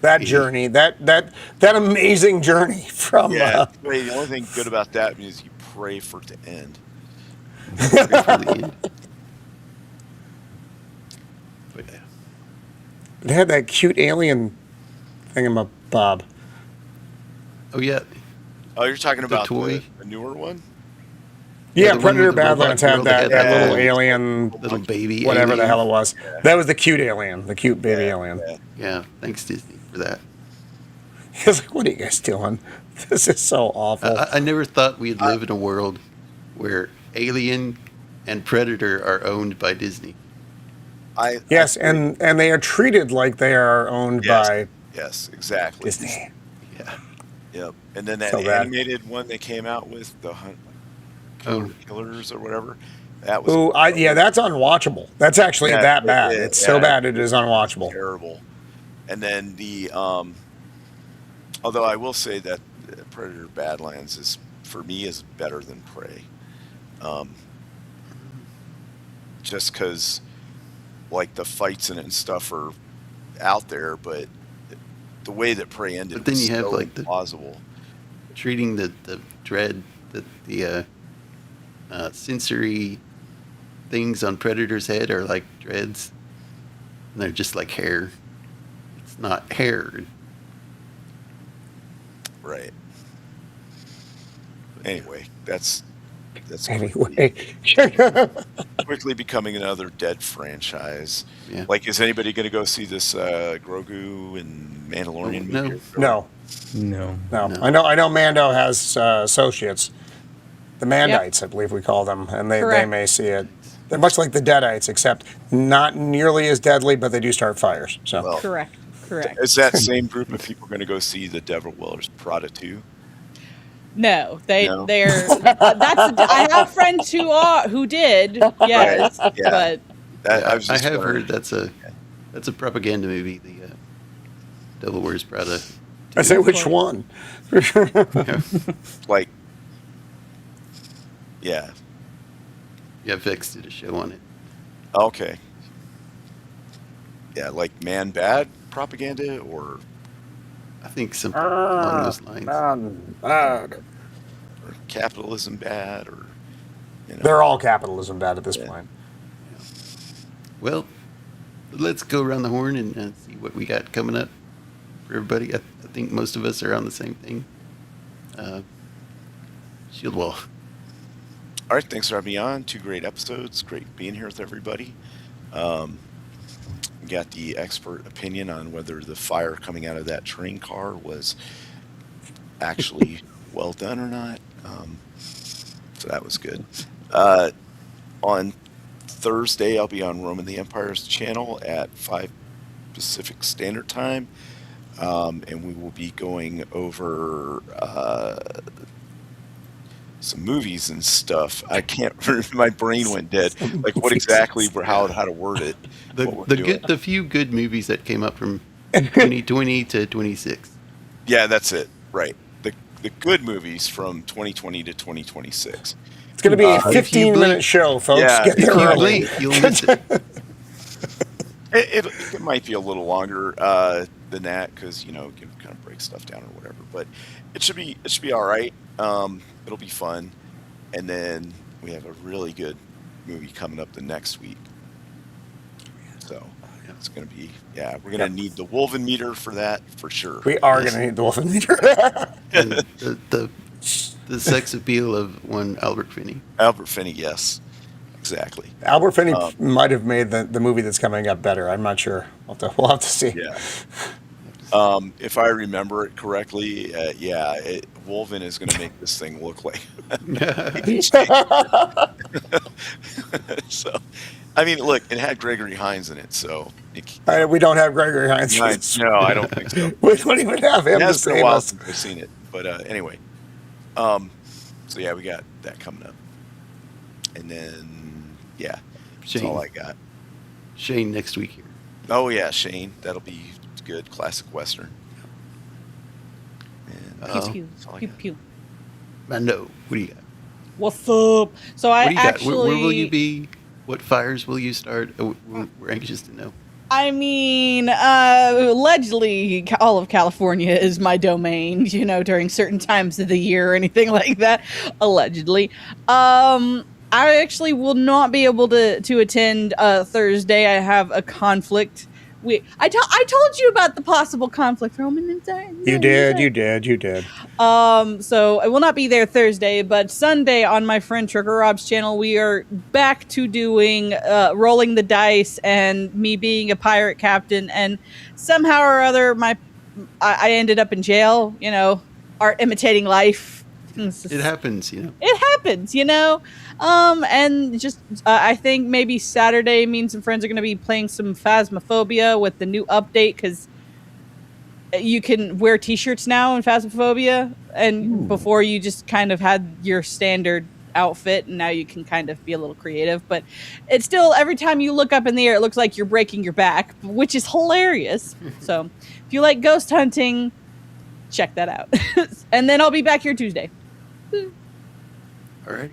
G: That journey, that amazing journey from
D: Yeah. Wait, the only thing good about that is you pray for it to end.
C: for the end. But yeah.
G: it had that cute alien thingamabob.
C: Oh yeah,
D: Oh, you're talking
C: The
D: about
C: toy?
D: the newer one?
G: Yeah,
C: the one
G: Predator
C: with the robot
G: Badlands
C: girl
G: had that,
C: that
G: that
C: had
G: little
C: the
G: alien,
C: little baby,
G: whatever the
C: alien.
G: hell it was. That was the cute alien, the cute baby alien.
D: Yeah.
C: Yeah, thanks Disney for that.
G: He was like, "What are you guys doing? This is so awful."
C: I never thought we'd live in a world where Alien and Predator are owned by Disney.
G: Yes, and they are treated like they are owned
D: Yes.
G: by
D: Yes, exactly.
G: Disney.
C: Yeah.
D: Yep. And then that
G: So bad.
D: animated one they came out with, the
C: Oh.
D: Killers or whatever. That was
G: Ooh, that's unwatchable. That's actually
D: Yeah,
G: that bad.
D: it is,
G: It's so
D: yeah.
G: bad it is unwatchable.
D: terrible. And then the although I will say that Predator Badlands is, for me, is better than Prey. Just because, like, the fights in it and stuff are out there, but the way that Prey ended
C: But then
D: was
C: you have
D: so
C: like the
D: plausible.
C: treating the dread, the sensory things on Predator's head are like dreads. And they're just like hair. It's not hair.
D: Right. Anyway, that's
G: Anyway.
D: quickly becoming another dead franchise.
C: Yeah.
D: Like, is anybody going to go see this Grogu and Mandalorian
C: No.
D: movie?
G: No.
F: No.
G: No. I know Mando has associates. The Mandites, I believe we call them, and they
E: Correct.
G: may see it. They're much like the Deadites, except not nearly as deadly, but they do start fires. So
D: Well,
E: Correct.
D: is that same group of people going to go see the Devil Wears Prada 2?
E: No,
D: No.
E: they're I have friends who did, yes,
D: Right, yeah.
E: but
D: I was
C: I
D: just
C: have
D: wondering.
C: heard that's a propaganda movie, the Devil Wears Prada.
G: I say which one?
D: Like, yeah.
C: Yeah, Vex did a show on it.
D: Okay. Yeah, like man bad propaganda or
C: I think something along those lines.
D: or capitalism bad or
G: They're all capitalism bad at this
D: Yeah.
G: point.
C: Well, let's go around the horn and see what we got coming up for everybody. I think most of us are on the same thing. Shield Wall.
D: All right, thanks for having me on. 2 great episodes. Great being here with everybody. We got the expert opinion on whether the fire coming out of that train car was actually well done or not. So that was good. On Thursday, I'll be on Roman the Empire's channel at 5 Pacific Standard Time. And we will be going over some movies and stuff. I can't remember. My brain went dead. Like what exactly, how to word it. what we're doing.
C: The few good movies that came up from 2020 to 26.
D: Yeah, that's it. Right. The good movies from 2020 to 2026.
G: It's going to be a
C: if you
G: 15-minute
C: blink-
G: show, folks.
D: Yeah,
G: Get
D: if
G: there
C: You
G: early.
C: blink, you'll miss it.
D: It might be a little longer than that because you can kind of break stuff down or whatever. But it should be all right. It'll be fun, and then we have a really good movie coming up the next week. So it's gonna be we're gonna need the Wolven meter for that for sure.
G: We are going to need the Wolfen meter.
C: And the sex appeal of one Albert Finney.
D: Albert Finney, yes, exactly.
G: Albert Finney might have made the movie that's coming up better. I'm not sure. We'll have to see.
D: Yeah. If I remember it correctly, Wolven is going to make this thing look like. So, I mean, look, it had Gregory Hines in it, so.
G: We don't have Gregory Hines.
D: No, I don't think so.
G: We don't even have him
D: It
G: to
D: has been a
G: save
D: while
G: us.
D: since I've seen it, but anyway. So yeah, we got that coming up, and then that's
C: Shane.
D: all I got.
C: Shane next week here.
D: Oh yeah, Shane, that'll be good, classic western. And
E: pew pew
D: that's all I
E: pew
D: got.
E: pew.
C: Mando, what do you got?
E: What's up? So I
C: What do you
E: actually,
C: got? Where will you be? What fires will you start? We're anxious to know.
E: I mean, allegedly, all of California is my domain, during certain times of the year or anything like that. Allegedly. I actually will not be able to attend Thursday. I have a conflict. I told you about the possible conflict, Roman.
G: You did.
E: So I will not be there Thursday, but Sunday on my friend Trigger Rob's channel, we are back to doing rolling the dice and me being a pirate captain, and somehow or other I ended up in jail. Art imitating life.
C: It happens,
E: It happens, and just I think maybe Saturday, me and some friends are going to be playing some Phasmophobia with the new update, because you can wear t-shirts now in Phasmophobia, and before you just kind of had your standard outfit, and now you can kind of be a little creative, but it's still, every time you look up in the air, it looks like you're breaking your back, which is hilarious. So if you like ghost hunting, check that out. And then I'll be back here Tuesday.
C: All right.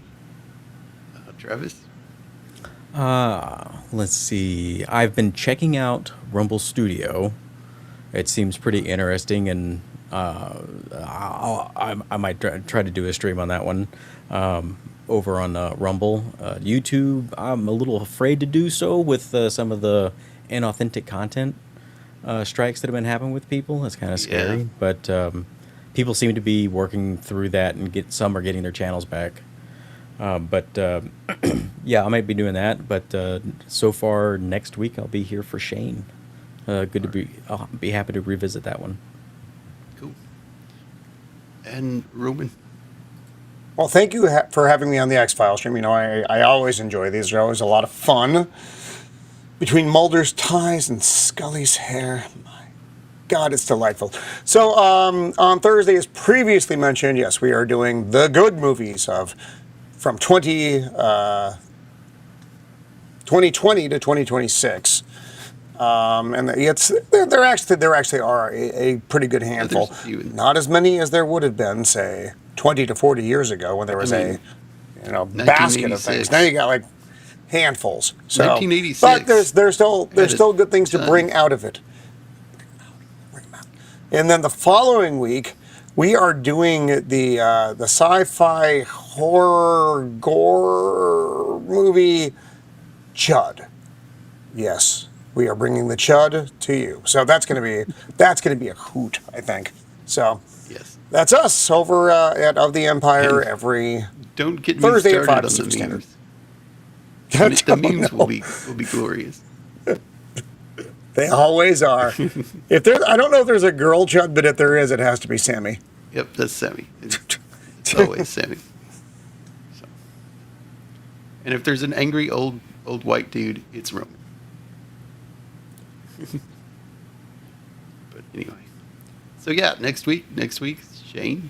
C: Travis?
F: Let's see. I've been checking out Rumble Studio. It seems pretty interesting, and I might try to do a stream on that one over on Rumble. YouTube, I'm a little afraid to do so with some of the inauthentic content strikes that have been happening with people. It's kind of scary,
C: Yeah.
F: but people seem to be working through that, and some are getting their channels back. But yeah, I might be doing that. But so far, next week I'll be here for Shane. Good to be. I'll be happy to revisit that one.
C: Cool. And Roman.
G: Well, thank you for having me on the X-Files stream. You know, I always enjoy these. They're always a lot of fun. Between Mulder's ties and Scully's hair, my God, it's delightful. So on Thursday, as previously mentioned, yes, we are doing the good movies from 2020 to 2026. And there actually are a pretty good handful. Not as many as there would have been, say, 20 to 40 years ago when there was a basket of things. Now you got like handfuls. So,
C: 1986.
G: but there's still good things to bring out of it. And then the following week, we are doing the sci-fi horror gore movie Chud. Yes, we are bringing the Chud to you. So that's gonna be a hoot, I think. So
C: yes,
G: that's us over at Of the Empire every
C: don't get me
G: Thursday at
C: started
G: 5
C: on
G: Pacific
C: the
G: Standard.
C: memes. The memes will be glorious.
G: They always are. If there, I don't know if there's a girl Chud, but if there is, it has to be Sammy.
C: Yep, that's Sammy. It's always Sammy. So. And if there's an angry old white dude, it's Roman. But anyway, so yeah, next week, Shane,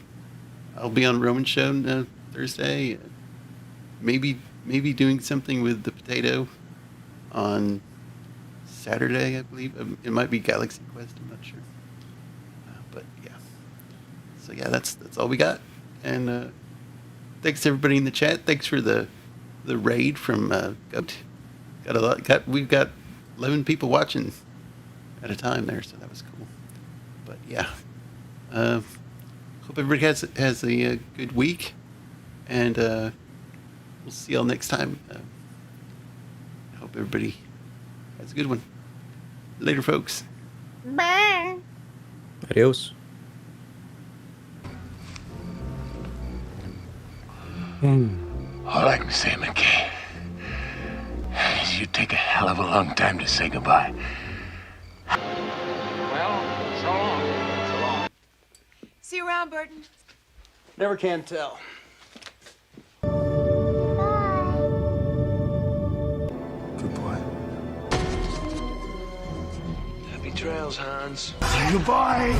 C: I'll be on Roman's show Thursday. Maybe doing something with the potato on Saturday, I believe. It might be Galaxy Quest. I'm not sure. But yeah. So yeah, that's all we got. And thanks to everybody in the chat. Thanks for the raid from Goat. We've got 11 people watching at a time there, so that was cool. But yeah, hope everybody has a good week, and we'll see y'all next time. I hope everybody has a good one. Later, folks.
E: Bye.
F: Adios.
I: All I can say, McKay, is you take a hell of a long time to say goodbye.
J: Well, so long. So long.
K: See you around, Burton.
J: Never can tell.
I: Good boy.
J: Happy trails, Hans.
I: Goodbye.